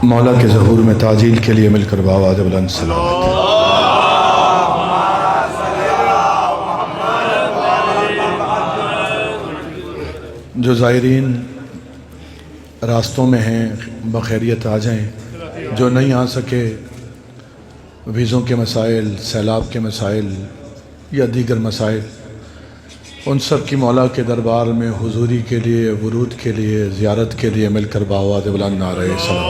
مولا کے ظہور میں تعجیل کے لیے مل کر بآواز بلند سلامت جو زائرین راستوں میں ہیں بخیریت آ جائیں، جو نہیں آ سکے ویزوں کے مسائل، سیلاب کے مسائل یا دیگر مسائل، ان سب کی مولا کے دربار میں حضوری کے لیے، ورود کے لیے، زیارت کے لیے مل کر بآواز بلند نعرہ سلام۔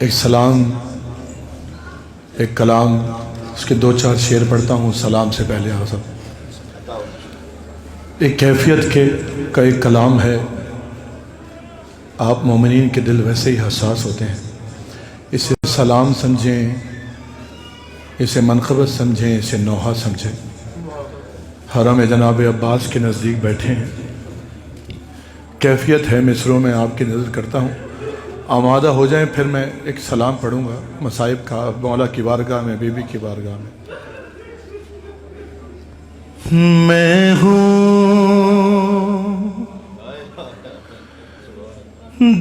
ایک سلام، ایک کلام، اس کے 2-4 شعر پڑھتا ہوں سلام سے پہلے۔ ایک کیفیت کا ایک کلام ہے، آپ مومنین کے دل ویسے ہی حساس ہوتے ہیں، اسے سلام سمجھیں، اسے منقبت سمجھیں، اسے نوحہ سمجھیں۔ حرم جناب عباس کے نزدیک بیٹھے ہیں، کیفیت ہے، مصروں میں آپ کی نظر کرتا ہوں، آمادہ ہو جائیں، پھر میں ایک سلام پڑھوں گا مصائب کا، مولا کی بارگاہ میں، بی بی کی بارگاہ میں۔ میں ہوں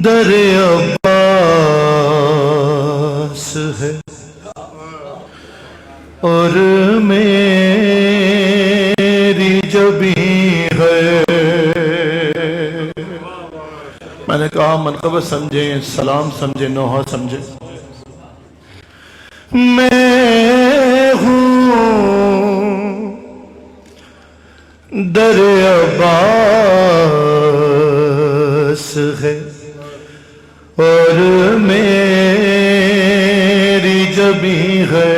در عباس ہے اور میری جبی ہے۔ میں نے کہا منقبت سمجھیں، سلام سمجھیں، نوحہ سمجھیں۔ میں ہوں در عباس ہے اور میری جبی ہے۔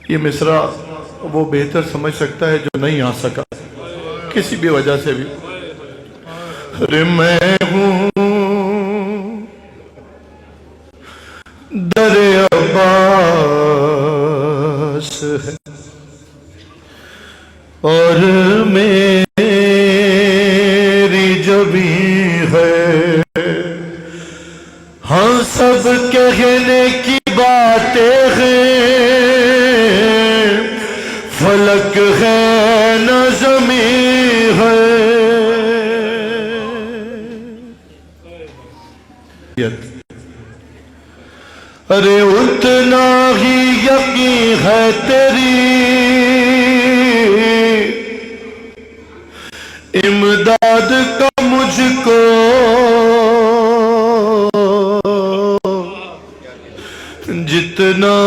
یہ مصرع وہ بہتر سمجھ سکتا ہے جو نہیں آ سکا کسی بھی وجہ سے بھی۔ میں ہوں در عباس ہے اور میری جبی ہے۔ ہاں سب کہنے کی باتیں ہیں، فلک ہے نہ زمین ہے۔ ارے اتنا ہی یقین ہے تیری امداد کا مجھ کو، جتنا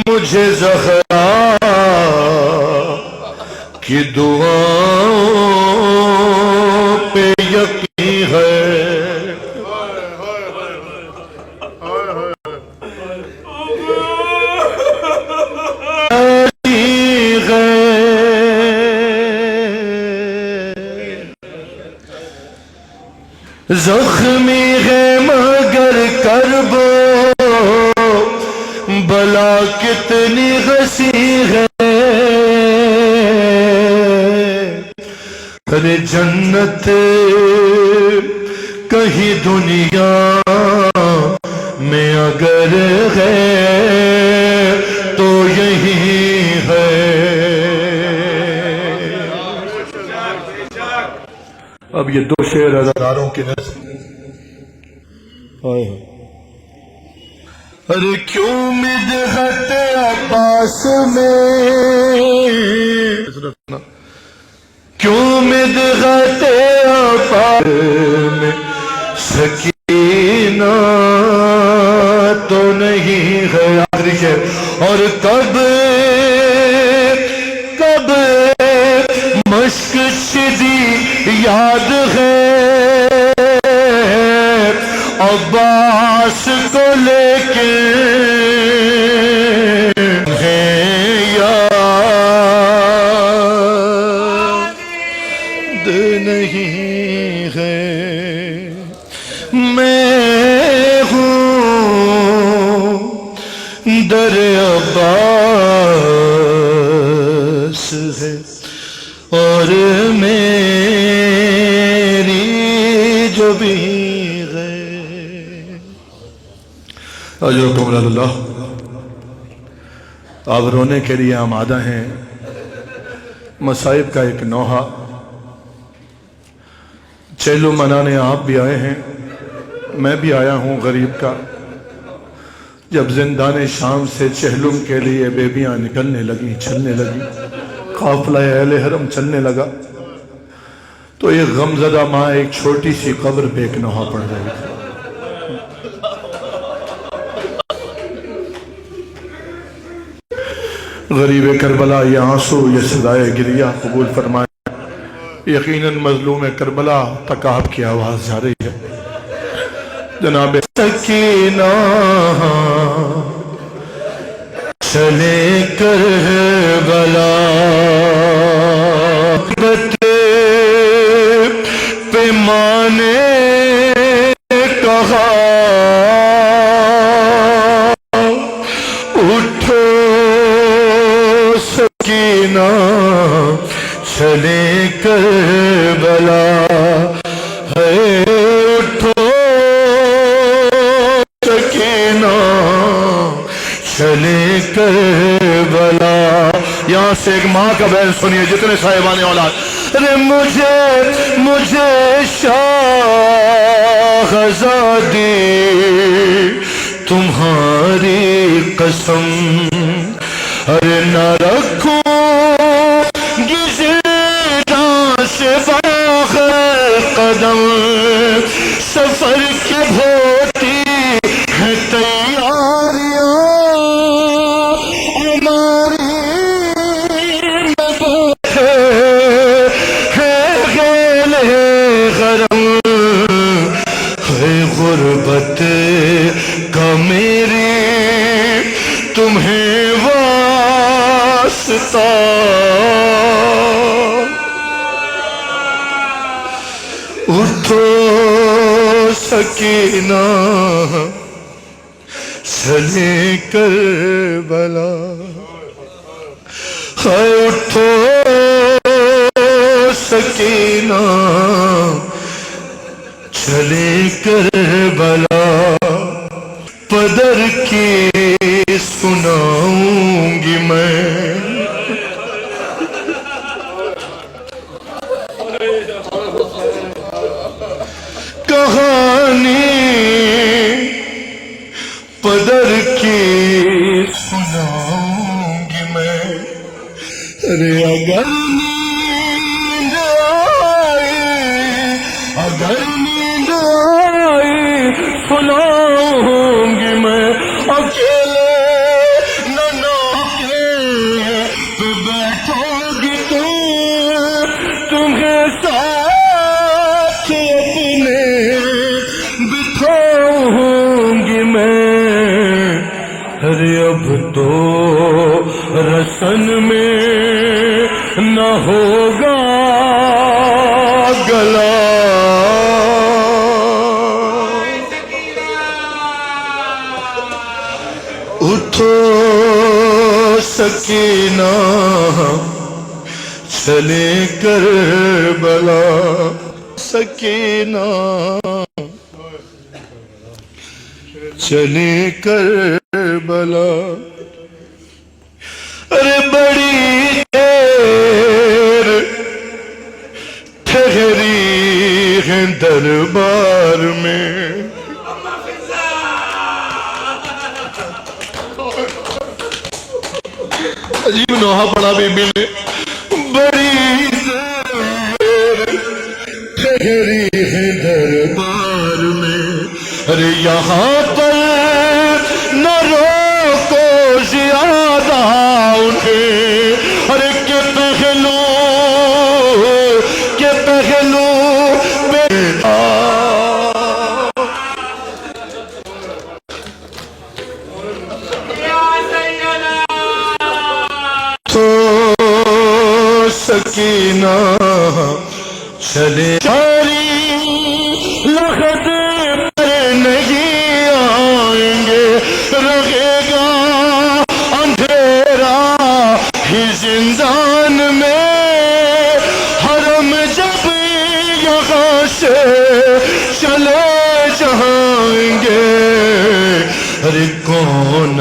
مجھے زہرا کی دعاؤں پہ یقین ہے۔ زخمی ہے مگر کرب بلا کتنی غسی ہے۔ ارے جنت کہیں دنیا میں اگر ہے تو یہی ہے۔ اب یہ 2 شعر عزاداروں کی نظر۔ ارے کیوں مدحت عباس میں، کیوں مدحت عباس میں سکینہ تو نہیں ہے۔ آخری شعر۔ اور کب مشک شدی یاد ہے عباس کو لے کے ہے یاد نہیں ہے۔ میں ہوں در عباس ہے اور میری جبی ہے۔ اجرکم اللہ، آپ رونے کے لیے آمادہ ہیں. مصائب کا ایک نوحہ. چہلم منانے آپ بھی آئے ہیں, میں بھی آیا ہوں غریب کا. جب زندان شام سے چہلم کے لیے بیبیاں نکلنے لگیں, چلنے لگیں, قافلہ اہل حرم چلنے لگا, تو ایک غمزدہ ماں ایک چھوٹی سی قبر پہ ایک نوحہ پڑھ رہی تھی. غریب کربلا یہ آنسو, یہ صدائے گریہ قبول فرمائے. یقیناً مظلوم کربلا تک آپ کی آواز جا رہی ہے. جناب سکینہ چلے کربلا پیمانے کہا اٹھو سکینہ چلے کربلا ہے, اٹھو سکینہ چلے کربلا. یہاں سے ایک ماں کا بیان سنیے جتنے صاحبان اولاد. ارے مجھے شاہزادی تمہاری قسم, ارے نہ رکھوں گی زندہ سے باخر قدم, سفر کی ہوتی ہے تیاریاں ہماری غربت کا میری تمہیں واسطہ. اٹھو سکینہ چلے کربلا, اٹھو سکینہ چلے کربلا. پدر کی سناؤں گی میں کہانی, پدر کی سناؤں گی میں. ارے اگر نیند آئی, اگر نیند آئی سناؤں گی میں. اکیلے نہ نوکے پہ بیٹھو گی تمہیں ساتھ اپنے بٹھاؤں گی میں. ارے اب تو رسن میں نہ ہوگا گلا. اٹھو سکینہ چلے کربلا. سکینہ چلے کربلا. ارے بڑی دیر ٹھہری ہے دربار میں, عجیب نوحہ پڑھا بی بی نے. بڑی دیر ٹھہری ہے دربار میں, ارے یہاں پر نہ روکو زیادہ انہیں, ارے کہ پہلو تو سکینہ چلے لخت پر نہیں آئیں گے, رہے گا اندھیرا ہی زندان میں. حرم جب یہاں سے چلے جائیں گے, ارے کون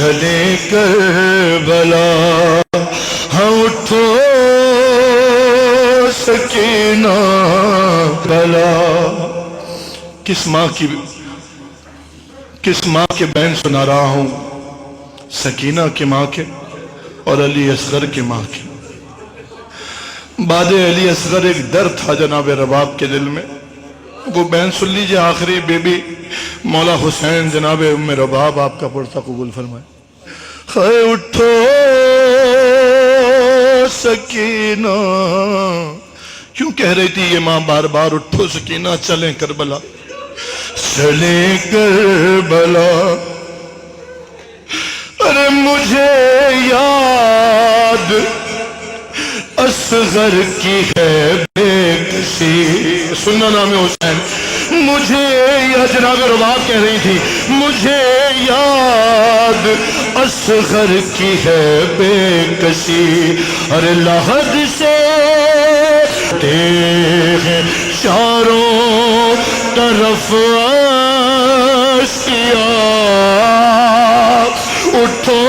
چلے کربلا ہاں اٹھو سکینہ بلا. کس ماں کے بین سنا رہا ہوں؟ سکینہ کے ماں کے اور علی اصغر کے ماں کے. بعد علی اصغر ایک درد تھا جناب رباب کے دل میں. وہ بین سن لیجئے، آخری بیبی مولا حسین جناب ام رباب آپ کا پڑھتا قبول فرمائے. خے اٹھو سکینہ، کیوں کہہ رہی تھی یہ ماں بار بار اٹھو سکینہ چلیں کربلا؟ چلیں کربلا. ارے مجھے یاد اصغر کی ہے بے کسی. سننا نام حسین. مجھے یا جناب رباب کہہ رہی تھی مجھے یاد اصغر کی ہے بے کسی. ارے لحد سے چاروں طرف آسیا اٹھو.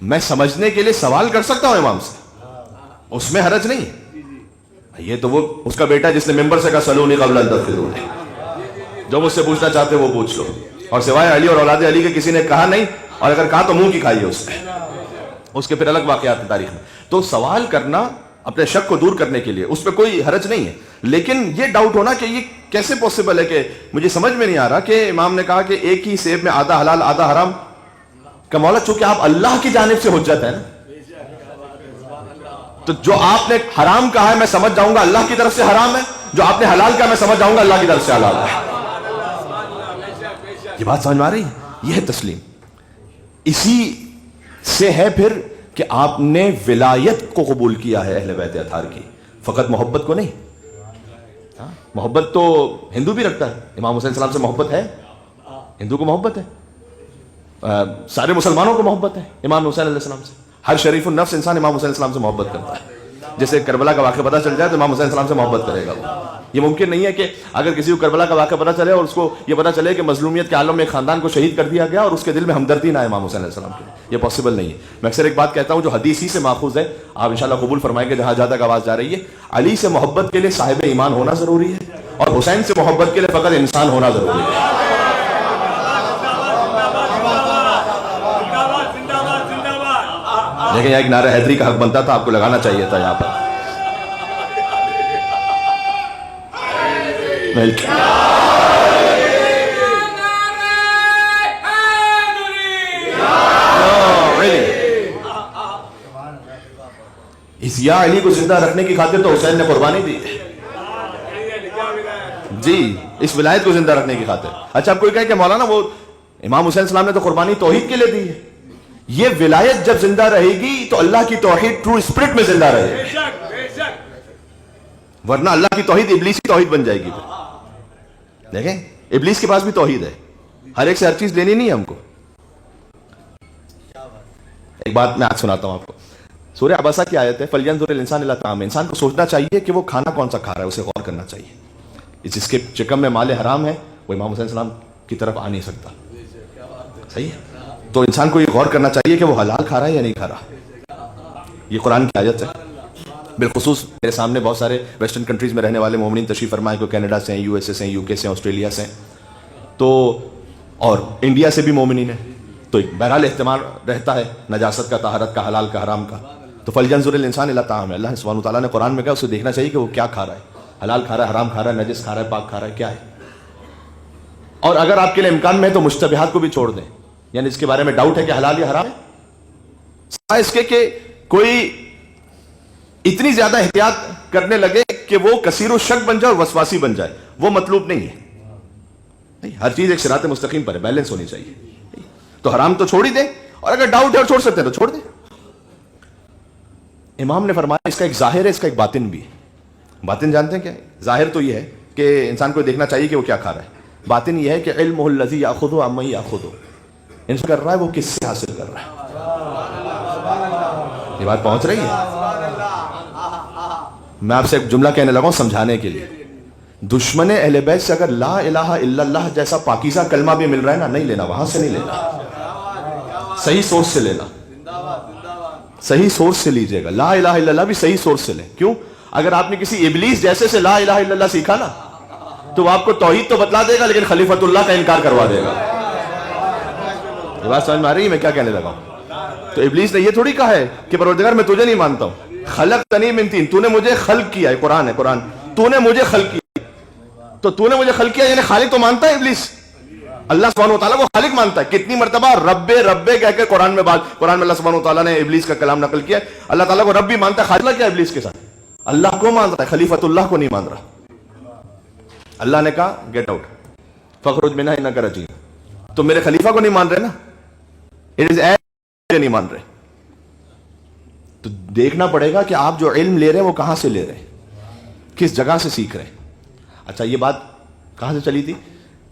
میں سمجھنے کے لیے سوال کر سکتا ہوں امام سے، اس میں حرج نہیں. یہ تو وہ اس کا بیٹا جس نے ممبر سے کہا سلونی قبل ان تفضلونی. جو مجھ سے پوچھنا چاہتے وہ پوچھ لو. اور سوائے علی اور اولاد علی کے کسی نے کہا نہیں، اور اگر کہا تو منہ کی کھائی ہے اس کے پھر الگ واقعات ہیں تاریخ میں. تو سوال کرنا اپنے شک کو دور کرنے کے لیے اس پہ کوئی حرج نہیں ہے. لیکن یہ ڈاؤٹ ہونا کہ یہ کیسے پوسیبل ہے، کہ مجھے سمجھ میں نہیں آ رہا کہ امام نے کہا کہ ایک ہی سیب میں آدھا حلال آدھا حرام. کہ مولا چونکہ آپ اللہ کی جانب سے حجت ہے نا، تو جو آپ نے حرام کہا ہے میں سمجھ جاؤں گا اللہ کی طرف سے حرام ہے، جو آپ نے حلال کہا میں سمجھ جاؤں گا اللہ کی طرف سے حلال ہے. یہ بات سمجھ میں آ رہی ہے؟ یہ ہے تسلیم. اسی سے ہے پھر کہ آپ نے ولایت کو قبول کیا ہے اہل بیت اطہار کی، فقط محبت کو نہیں. محبت تو ہندو بھی رکھتا ہے. امام حسین السلام سے محبت ہے، ہندو کو محبت ہے، سارے مسلمانوں کو محبت ہے امام حسین علیہ السلام سے. ہر شریف النفس انسان امام حسین السلام سے محبت کرتا ہے. جیسے کربلا کا واقعہ پتہ چل جائے تو امام حسین السلام سے محبت کرے گا. یہ ممکن نہیں ہے کہ اگر کسی کو کربلا کا واقعہ پتہ چلے اور اس کو یہ پتہ چلے کہ مظلومیت کے عالم میں ایک خاندان کو شہید کر دیا گیا اور اس کے دل میں ہمدردی نہ ہے امام حسین علیہ السلام کے. یہ پاسبل نہیں ہے. میں اکثر ایک بات کہتا ہوں جو حدیث ہی سے ماخوذ ہے، آپ انشاءاللہ قبول فرمائیں گے جہاں جہاں تک آواز جا رہی ہے. علی سے محبت کے لیے صاحب ایمان ہونا ضروری ہے، اور حسین سے محبت کے لیے فقط انسان ہونا ضروری ہے. لیکن ایک نعرہ حیدری کا حق بنتا تھا، آپ کو لگانا چاہیے تھا یہاں پر. اس یا علی کو زندہ رکھنے کی خاطر تو حسین نے قربانی دی جی، اس ولایت کو زندہ رکھنے کی خاطر. اچھا اب کوئی کہے کہ مولانا وہ امام حسین السلام نے تو قربانی توحید کے لیے دی ہے. یہ ولایت جب زندہ رہے گی تو اللہ کی توحید ٹرو اسپرٹ میں زندہ رہے گی، ورنہ اللہ کی توحید ابلیسی توحید بن جائے گی. دیکھیں ابلیس کے پاس بھی توحید ہے، ہر ایک سے ہر چیز لینی نہیں ہے ہم کو. ایک بات میں آج سناتا ہوں آپ کو. سورہ عباسہ کی آیت ہے فَلْيَنْظُرِ الْإِنسَانُ إِلَىٰ طَعَامِهِ. انسان کو سوچنا چاہیے کہ وہ کھانا کون سا کھا رہا ہے، اسے غور کرنا چاہیے. جس کے چکم میں مال حرام ہے وہ امام حسین السلام کی طرف آ نہیں سکتا. صحیح ہے؟ تو انسان کو یہ غور کرنا چاہیے کہ وہ حلال کھا رہا ہے یا نہیں کھا رہا. یہ قرآن کی آیت ہے. بالخصوص میرے سامنے بہت سارے ویسٹرن کنٹریز میں رہنے والے مومنین تشریف فرمائے، کوئی کینیڈا سے ہیں، یو ایس اے سے ہیں، یو کے سے ہیں، آسٹریلیا سے ہیں، تو اور انڈیا سے بھی مومنین ہیں. تو بہرحال اہتمام رہتا ہے نجاست کا، طہارت کا، حلال کا، حرام کا. تو فَلْيَنْظُرِ الْإِنسَانُ إِلَىٰ طَعَامِهِ. اللہ سبحانہ وتعالیٰ نے قرآن میں کہا اسے دیکھنا چاہیے کہ وہ کیا کھا رہا ہے، حلال کھا رہا ہے، حرام کھا رہا ہے، نجس کھا رہا ہے، پاک کھا رہا ہے، کیا ہے. اور اگر آپ کے لیے امکان میں ہے تو مشتبہات کو بھی چھوڑ دیں، یعنی اس کے بارے میں ڈاؤٹ ہے کہ حلال یا حرام ہے، سوائے اس کے کہ کوئی اتنی زیادہ احتیاط کرنے لگے کہ وہ کثیر الشک بن جائے اور وسواسی بن جائے. وہ مطلوب نہیں ہے. ہر چیز ایک صراط مستقیم پر ہے، بیلنس ہونی چاہیے. تو حرام تو چھوڑ ہی دیں، اور اگر ڈاؤٹ ہے اور چھوڑ سکتے ہیں تو چھوڑ دیں. امام نے فرمایا اس کا ایک ظاہر ہے، اس کا ایک باطن بھی ہے. باطن جانتے ہیں کیا ہے؟ ظاہر تو یہ ہے کہ انسان کو دیکھنا چاہیے کہ وہ کیا کھا رہا ہے. باطن یہ ہے کہ علمہ الذی یاخذ عمن یاخذ. انسان کر رہا ہے وہ کس سے حاصل کر رہا ہے. یہ بات پہنچ رہی ہے؟ میں آپ سے ایک جملہ کہنے لگا ہوں سمجھانے کے لیے. دشمن اہل بیت سے اگر لا الہ الا اللہ جیسا پاکیزہ کلمہ بھی مل رہا ہے نا, نہیں لینا, وہاں سے نہیں لینا, صحیح سورس سے لینا, صحیح سورس سے لیجئے گا. لا الہ الا اللہ بھی صحیح سورس سے لیں. کیوں؟ اگر آپ نے کسی ابلیس جیسے سے لا الہ الا اللہ سیکھا نا, تو وہ آپ کو توحید تو بتلا دے گا لیکن خلیفۃ اللہ کا انکار کروا دے گا. یہ بات سمجھ میں آ رہی ہے میں کیا کہنے لگا ہوں؟ تو ابلیس نے یہ تھوڑی کہا ہے کہ پروردگار میں تجھے نہیں مانتا ہوں, خلقتنی من طین, تو نے مجھے خلق کیا ہے. قرآن ہے, قرآن, تو نے مجھے خلق کیا. تو تو نے مجھے خلق کیا یعنی خالق تو مانتا ہے ابلیس, اللہ سبحانہ و تعالیٰ کو خالق مانتا ہے. کتنی مرتبہ رب رب کہہ کے قرآن میں اللہ سبحانہ و تعالیٰ نے ابلیس کا کلام نقل کیا. اللہ تعالیٰ کو رب بھی مانتا ہے, خالق کیا ابلیس کے ساتھ, اللہ کو مان رہا ہے, خلیفۃ اللہ کو نہیں مان رہا. اللہ نے کہا گیٹ آؤٹ فخرج منہا انک رجیم. تو میرے خلیفہ کو نہیں مان رہے نا, اٹ از نہیں مان رہے. تو دیکھنا پڑے گا کہ آپ جو علم لے رہے ہیں وہ کہاں سے لے رہے ہیں, کس جگہ سے سیکھ رہے ہیں. اچھا یہ بات کہاں سے چلی تھی؟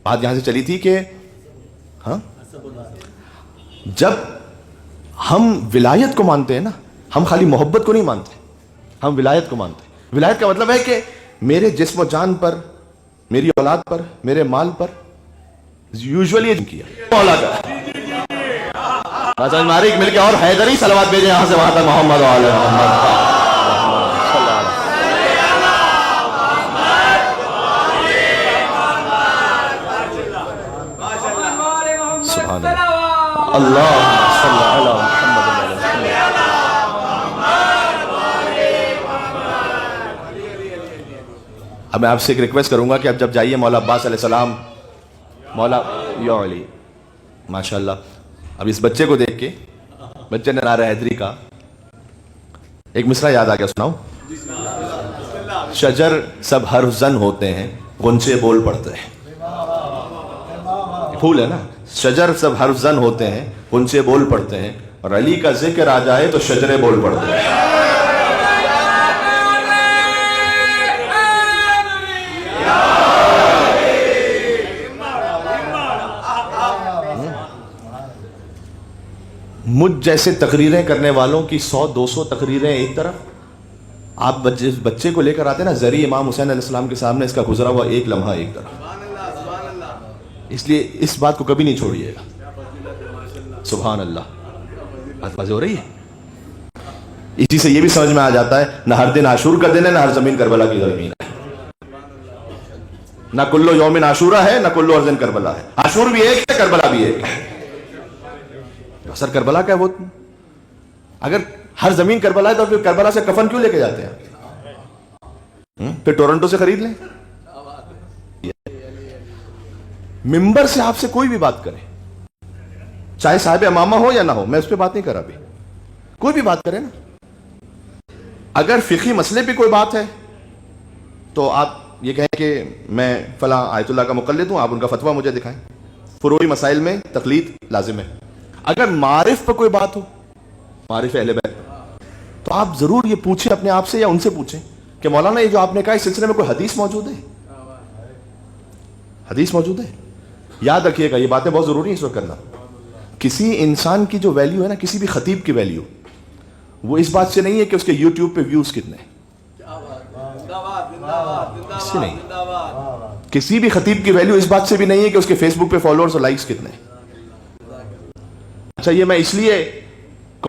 بات یہاں سے چلی تھی کہ ہاں جب ہم ولایت کو مانتے ہیں نا, ہم خالی محبت کو نہیں مانتے, ہم ولایت کو مانتے ہیں. ولایت کا مطلب ہے کہ میرے جسم و جان پر, میری اولاد پر, میرے مال پر یوزولی کیا مولا کا. مل کے اور حیدری صلوات بھیجیں یہاں سے وہاں تک, محمد و آل محمد. اللہ صلی علی محمد. اب میں آپ سے ایک ریکویسٹ کروں گا کہ اب جب جائیے مولا عباس علیہ السلام, مولا یا علی, ماشاءاللہ, اب اس بچے کو دیکھ کے, بچے نے نعرہ حیدری کا ایک مصرع یاد آ گیا, سناؤں؟ شجر سب ہر زن ہوتے ہیں, غنچے بول پڑتے ہیں. پھول ہے نا, شجر سب ہر زن ہوتے ہیں, غنچے بول پڑتے ہیں, اور علی کا ذکر آ جائے تو شجرے بول پڑتے ہیں. مجھ جیسے تقریریں کرنے والوں کی 100-200 تقریریں ایک طرف, آپ بچے کو لے کر آتے ہیں نا زری امام حسین علیہ السلام کے سامنے, اس کا گزرا ہوا ایک لمحہ ایک طرف. اس لیے اس بات کو کبھی نہیں چھوڑیے گا. سبحان اللہ. بات واضح ہو رہی ہے؟ اسی سے یہ بھی سمجھ میں آ جاتا ہے نہ ہر دن عاشور کا دن ہے, نہ ہر زمین کربلا کی زمین ہے, نہ کلو یومن عاشورہ ہے, نہ کلو ارزن کربلا ہے. عاشور بھی ایک ہے, کربلا بھی ایک ہے. اثر کربلا کا ہے وہ. اگر ہر زمین کربلا ہے تو پھر کربلا سے کفن کیوں لے کے جاتے ہیں؟ پھر ٹورنٹو سے خرید لیں. ممبر سے آپ سے کوئی بھی بات کرے, چاہے صاحب امامہ ہو یا نہ ہو, میں اس پہ بات نہیں کر رہا ابھی, کوئی بھی بات کرے نا, اگر فقہی مسئلے پہ کوئی بات ہے تو آپ یہ کہیں کہ میں فلاں آیت اللہ کا مقلد ہوں, آپ ان کا فتویٰ مجھے دکھائیں. فروعی مسائل میں تقلید لازم ہے. اگر معارف پہ کوئی بات ہو, معارف اہل بیت, تو آپ ضرور یہ پوچھیں اپنے آپ سے یا ان سے پوچھیں کہ مولانا یہ جو آپ نے کہا اس سلسلے میں کوئی حدیث موجود ہے, حدیث موجود ہے. یاد رکھیے گا یہ باتیں بہت ضروری ہیں اس وقت کرنا. کسی انسان کی جو ویلیو ہے نا, کسی بھی خطیب کی ویلیو, وہ اس بات سے نہیں ہے کہ اس کے یوٹیوب پہ ویوز کتنے, اس سے نہیں. کسی بھی خطیب کی ویلیو اس بات سے بھی نہیں ہے کہ اس کے فیس بک پہ فالوورز اور لائکس کتنے. اچھا یہ میں اس لیے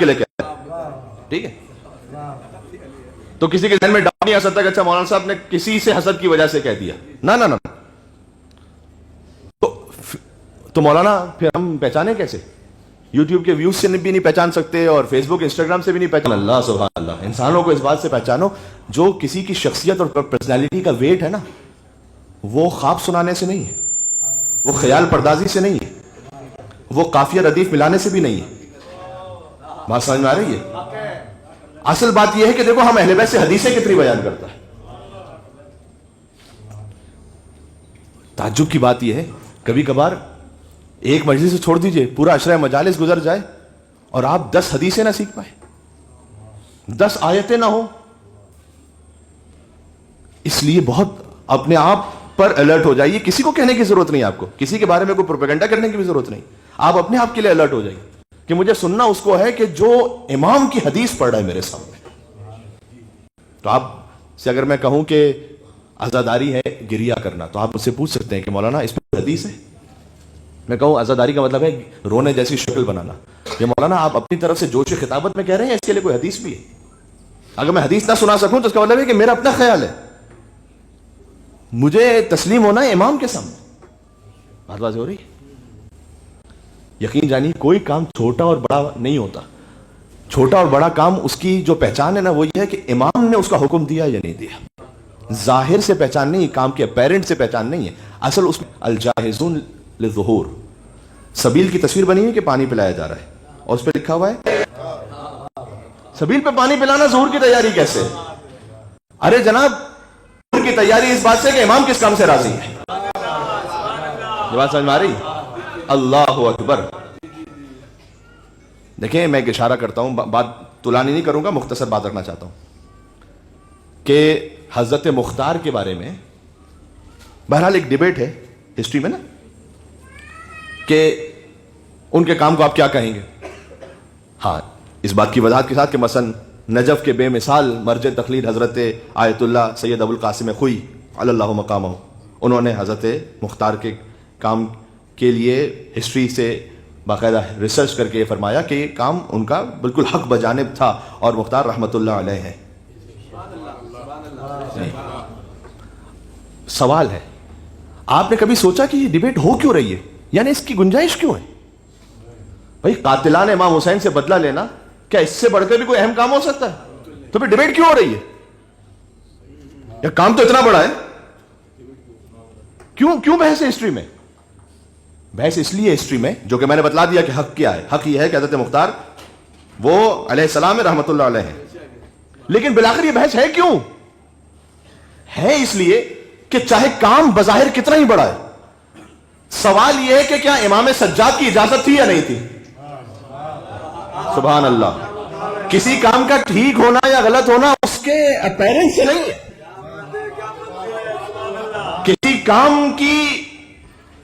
لے کے آیا, ٹھیک ہے, تو کسی کے ذہن میں ڈاؤٹ نہیں آ سکتا کہ اچھا مولانا صاحب نے کسی سے حسد کی وجہ سے کہہ دیا. نہ تو مولانا پھر ہم پہچانے کیسے؟ یوٹیوب کے ویوز سے بھی نہیں پہچان سکتے, اور فیس بک انسٹاگرام سے بھی نہیں پہچان. اللہ سبحان اللہ. انسانوں کو اس بات سے پہچانو جو کسی کی شخصیت اور پرسنالٹی کا ویٹ ہے نا, وہ خواب سنانے سے نہیں ہے, وہ خیال پردازی سے نہیں ہے, وہ قافیہ ردیف ملانے سے بھی نہیں ہے. بات سمجھ میں آ رہی ہے؟ اصل بات یہ ہے کہ دیکھو ہم اہل بیت سے حدیثیں کتنی بیان کرتا ہے. تعجب کی بات یہ ہے کبھی کبھار ایک مجلس سے چھوڑ دیجئے, پورا عشرہ مجالس گزر جائے اور آپ 10 حدیثیں نہ سیکھ پائے, 10 آیتیں نہ ہو. اس لیے بہت اپنے آپ پر الرٹ ہو جائیے. کسی کو کہنے کی ضرورت نہیں, آپ کو کسی کے بارے میں کوئی پروپیگنڈا کرنے کی بھی ضرورت نہیں. آپ اپنے آپ کے لیے الرٹ ہو جائیے کہ مجھے سننا اس کو ہے کہ جو امام کی حدیث پڑھ رہا ہے میرے سامنے. تو آپ سے اگر میں کہوں کہ عزاداری ہے گریہ کرنا تو آپ مجھ سے پوچھ سکتے ہیں کہ مولانا اس پہ حدیث ہے؟ میں کہوں عزاداری کا مطلب ہے رونے جیسی شکل بنانا، یہ مولانا آپ اپنی طرف سے جوش خطابت میں کہہ رہے ہیں، اس کے لیے کوئی حدیث بھی ہے؟ اگر میں حدیث نہ سنا سکوں تو اس کا مطلب ہے کہ میرا اپنا خیال ہے، مجھے تسلیم ہونا ہے امام کے سامنے. بات واضح ہو رہی ہے؟ یقین جانیے کوئی کام چھوٹا اور بڑا نہیں ہوتا. چھوٹا اور بڑا کام اس کی جو پہچان ہے نا وہ یہ ہے کہ امام نے اس کا حکم دیا یا نہیں دیا. ظاہر سے پہچان نہیں، کام کے اپیرنٹ سے پہچان نہیں ہے. اصل اس میں الجاہزون للظہور، سبیل کی تصویر بنی ہے کہ پانی پلایا جا رہا ہے اور اس پہ لکھا ہوا ہے سبیل پہ پانی پلانا ظہور کی تیاری کیسے؟ ارے جناب ظہور کی تیاری اس بات سے کہ امام کس کام سے راضی ہے. یہ بات سمجھ میں آ رہی؟ اللہ اکبر. دیکھیں میں ایک اشارہ کرتا ہوں، بات طولانی نہیں کروں گا، مختصر بات رکھنا چاہتا ہوں کہ حضرت مختار کے بارے میں بہرحال ایک ڈیبیٹ ہے ہسٹری میں نا کہ ان کے کام کو آپ کیا کہیں گے. ہاں اس بات کی وضاحت کے ساتھ کہ مثلا نجف کے بے مثال مرجع تقلید حضرت آیت اللہ سید ابو القاسم خوئی علی اللہ مقامہ، انہوں نے حضرت مختار کے کام کے لیے ہسٹری سے باقاعدہ ریسرچ کر کے یہ فرمایا کہ یہ کام ان کا بالکل حق بجانب تھا اور مختار رحمت اللہ علیہ ہے. سوال ہے آپ نے کبھی سوچا کہ یہ ڈیبیٹ ہو کیوں رہی ہے؟ یعنی اس کی گنجائش کیوں ہے؟ بھائی قاتلان امام حسین سے بدلہ لینا کیا اس سے بڑھ کر بھی کوئی اہم کام ہو سکتا ہے؟ تو پھر ڈیبیٹ کیوں ہو رہی ہے؟ یہ کام تو اتنا بڑا ہے، کیوں بحث ہے ہسٹری میں؟ بحث اس لیے ہسٹری میں جو کہ میں نے بتلا دیا کہ حق کیا ہے. حق یہ ہے کہ حضرت مختار وہ علیہ السلام رحمت اللہ علیہ ہیں، لیکن بالآخر یہ بحث ہے کیوں؟ ہے اس لیے کہ چاہے کام بظاہر کتنا ہی بڑا ہے، سوال یہ ہے کہ کیا امام سجاد کی اجازت تھی یا نہیں تھی؟ سبحان اللہ. کسی کام کا ٹھیک ہونا یا غلط ہونا اس کے اپیرنس سے نہیں ہے. کسی کام کی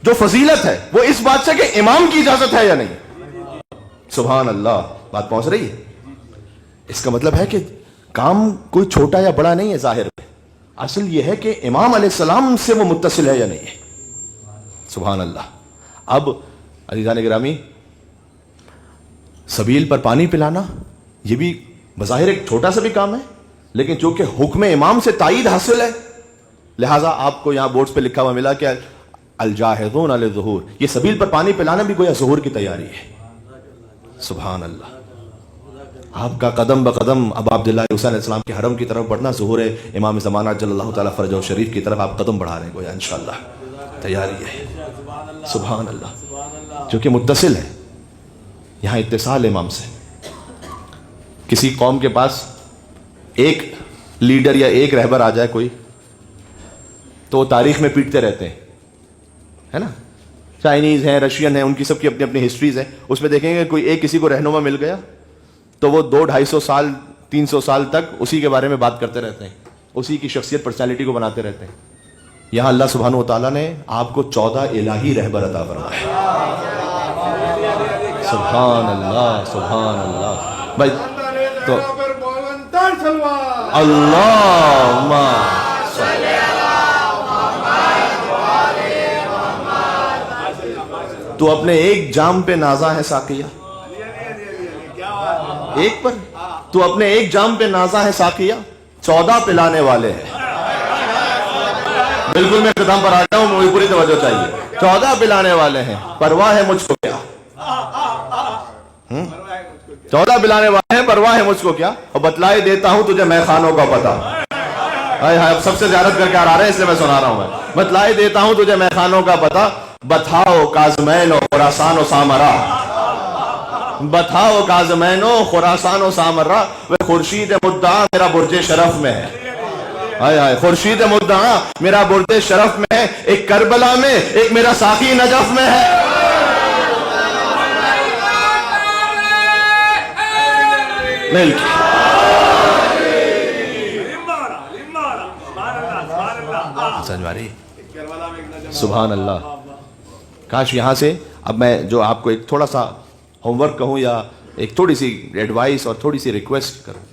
جو فضیلت ہے وہ اس بات سے کہ امام کی اجازت ہے یا نہیں. سبحان اللہ. بات پہنچ رہی ہے؟ اس کا مطلب ہے کہ کام کوئی چھوٹا یا بڑا نہیں ہے ظاہر پہ، اصل یہ ہے کہ امام علیہ السلام سے وہ متصل ہے یا نہیں ہے. سبحان اللہ. اب عزیزان گرامی سبیل پر پانی پلانا یہ بھی بظاہر ایک چھوٹا سا بھی کام ہے، لیکن چونکہ حکم امام سے تائید حاصل ہے لہٰذا آپ کو یہاں بورڈز پہ لکھا ہوا ملا کہ الجاہدون علی الظہور، یہ سبیل پر پانی پلانا بھی گویا ظہور کی تیاری ہے. سبحان اللہ. آپ کا قدم بقدم اب عبداللہ حسین علیہ السلام کے حرم کی طرف بڑھنا ظہور ہے امام زمانہ جل اللہ تعالیٰ فرجہ شریف کی طرف آپ قدم بڑھا رہے ہیں گویا انشاءاللہ تیاری ہے. سبحان اللہ. جو کہ متصل ہے، یہاں اتصال امام سے. کسی قوم کے پاس ایک لیڈر یا ایک رہبر آ جائے کوئی تو وہ تاریخ میں پیٹتے رہتے ہیں، ہے نا. چائنیز ہیں، رشین ہیں، ان کی سب کی اپنی اپنی ہسٹریز ہیں. اس میں دیکھیں گے کوئی ایک کسی کو رہنما مل گیا تو وہ 200-250 سال 300 سال تک اسی کے بارے میں بات کرتے رہتے ہیں، اسی کی شخصیت پرسنالٹی کو بناتے رہتے ہیں. یہاں اللہ سبحانہ و تعالیٰ نے آپ کو 14 الہی رہبر عطا فرمایا. سبحان اللہ. سبحان اللہ. بھائی تو اللہم تو اپنے ایک جام پہ نازا ہے ساقیہ، ایک پر تو اپنے ایک جام پہ نازا ہے ساقیہ، 14 پلانے والے ہیں. بالکل میں ختم پر آتا ہوں، مجھے پوری توجہ چاہیے. 14 پلانے والے ہیں، پرواہ ہے مجھ کو کیا. 14 پلانے والے ہیں، پرواہ ہے مجھ کو کیا. اور بتلائے دیتا ہوں تجھے میں خانوں کا پتہ. اب سب سے زیارت کر کے آ رہے ہیں اس لیے میں سنا رہا ہوں. میں بتلائے دیتا ہوں تجھے میں خانوں کا پتہ، بتھاؤ کاظمین و خراسان و سامرا، بتھاؤ کاظمین و خراسان و سامرا. وہ خورشید مدعا میرا برج شرف میں ہے. ہائے ہائے. خورشید مدعا میرا برج شرف میں ہے، ایک کربلا میں، ایک میرا ساقی نجف میں ہے. سبحان اللہ. کاش یہاں سے اب میں جو آپ کو ایک تھوڑا سا ہوم ورک کہوں یا ایک تھوڑی سی ایڈوائس اور تھوڑی سی ریکویسٹ کروں.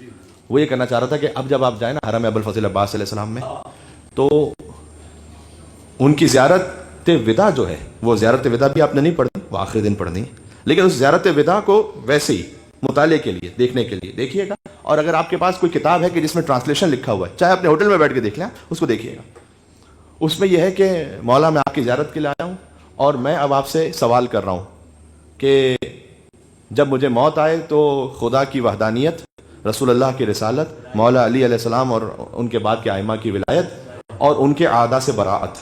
وہ یہ کرنا چاہ رہا تھا کہ اب جب آپ جائیں نا حرم ابو الفضل عباس علیہ السلام میں، تو ان کی زیارت وداع جو ہے، وہ زیارت وداع بھی آپ نے نہیں پڑھنی، وہ آخری دن پڑھنی ہے، لیکن اس زیارت وداع کو ویسے ہی مطالعے کے لیے، دیکھنے کے لیے دیکھیے گا. اور اگر آپ کے پاس کوئی کتاب ہے کہ جس میں ٹرانسلیشن لکھا ہوا ہے، چاہے اپنے ہوٹل میں بیٹھ کے دیکھ لیں، اس کو دیکھیے گا. اس میں یہ ہے کہ مولا میں آپ کی زیارت کے لیے آیا ہوں، اور میں اب آپ سے سوال کر رہا ہوں کہ جب مجھے موت آئے تو خدا کی وحدانیت، رسول اللہ کی رسالت، مولا علی علیہ السلام اور ان کے بعد کے ائمہ کی ولایت اور ان کے اعداء سے براءت،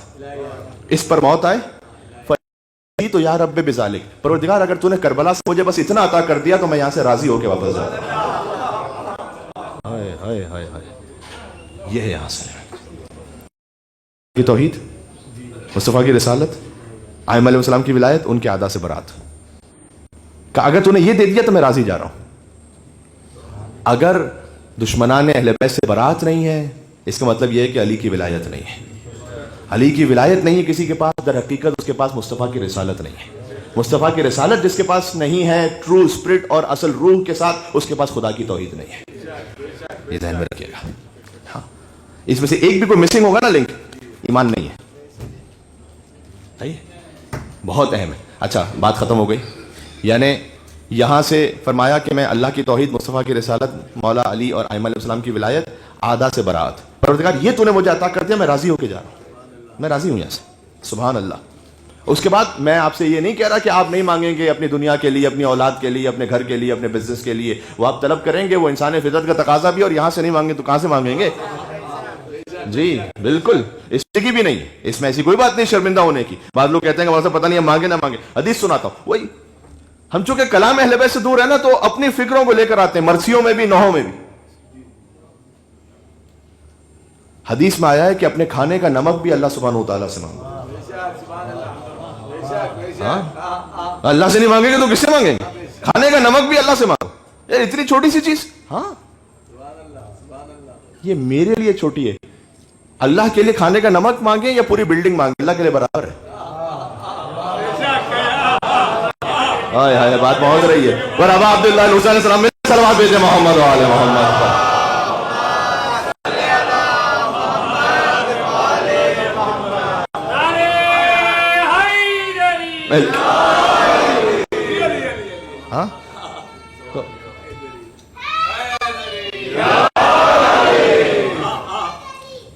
اس پر موت آئے تو یا رب بذالک، پروردگار اگر تو نے کربلا سے مجھے بس اتنا عطا کر دیا تو میں یہاں سے راضی ہو کے واپس جاتا ہوں. ہائے ہائے ہائے ہائے، یہ ہے حاصل کی توحید، مصطفیٰ کی رسالت، ائمہ علیہ السلام کی ولایت، ان کے اعداء سے برات. کہ اگر تو نے یہ دے دیا تو میں راضی جا رہا ہوں. اگر دشمنان اہل بیت سے برات نہیں ہے، اس کا مطلب یہ ہے کہ علی کی ولایت نہیں ہے. علی کی ولایت نہیں ہے کسی کے پاس، در حقیقت اس کے پاس مصطفیٰ کی رسالت نہیں ہے. مصطفیٰ کی رسالت جس کے پاس نہیں ہے ٹرو اسپرٹ اور اصل روح کے ساتھ، اس کے پاس خدا کی توحید نہیں ہے. یہ ذہن میں رکھیے گا. ہاں، اس میں سے ایک بھی کوئی مسنگ ہوگا نا لنک، ایمان نہیں ہے. بہت اہم ہے. اچھا، بات ختم ہو گئی. یعنی یہاں سے فرمایا کہ میں اللہ کی توحید، مصطفیٰ کی رسالت، مولا علی اور ائمہ علیہ السلام کی ولایت، اعداء سے برات. پروردگار یہ تو نے مجھے عطا کر دیا، میں راضی ہو کے جا رہا ہوں، میں راضی ہوں یہاں سے. سبحان اللہ. اس کے بعد میں آپ سے یہ نہیں کہہ رہا کہ آپ نہیں مانگیں گے اپنی دنیا کے لیے، اپنی اولاد کے لیے، اپنے گھر کے لیے، اپنے بزنس کے لیے. وہ آپ طلب کریں گے، وہ انسان فطرت کا تقاضا بھی، اور یہاں سے نہیں مانگیں تو کہاں سے مانگیں گے؟ جی بالکل، اس کی بھی نہیں، اس میں ایسی کوئی بات نہیں شرمندہ ہونے کی. بعض لوگ کہتے ہیں کہ پتہ نہیں ہم مانگے نہ مانگے. حدیث سناتا ہوں. وہی ہم چونکہ کلام اہل بیت سے دور ہے نا، تو اپنی فکروں کو لے کر آتے ہیں، مرثیوں میں بھی، نوحوں میں بھی. حدیث میں آیا ہے کہ اپنے کھانے کا نمک بھی اللہ سبحانہ و تعالیٰ سے مانگو. اللہ سے نہیں مانگیں گے تو کس سے مانگیں گے؟ کھانے کا نمک بھی اللہ سے مانگو. یار اتنی چھوٹی سی چیز. ہاں، یہ میرے لیے چھوٹی ہے. اللہ کے لیے کھانے کا نمک مانگیں یا پوری بلڈنگ مانگیں، اللہ کے لیے برابر ہے. ہائے ہائے، بات پہنچ رہی ہے. اور ابا عبداللہ علیہ السلام میں صلوات بھیجے محمد و آل محمد پر. ہاں،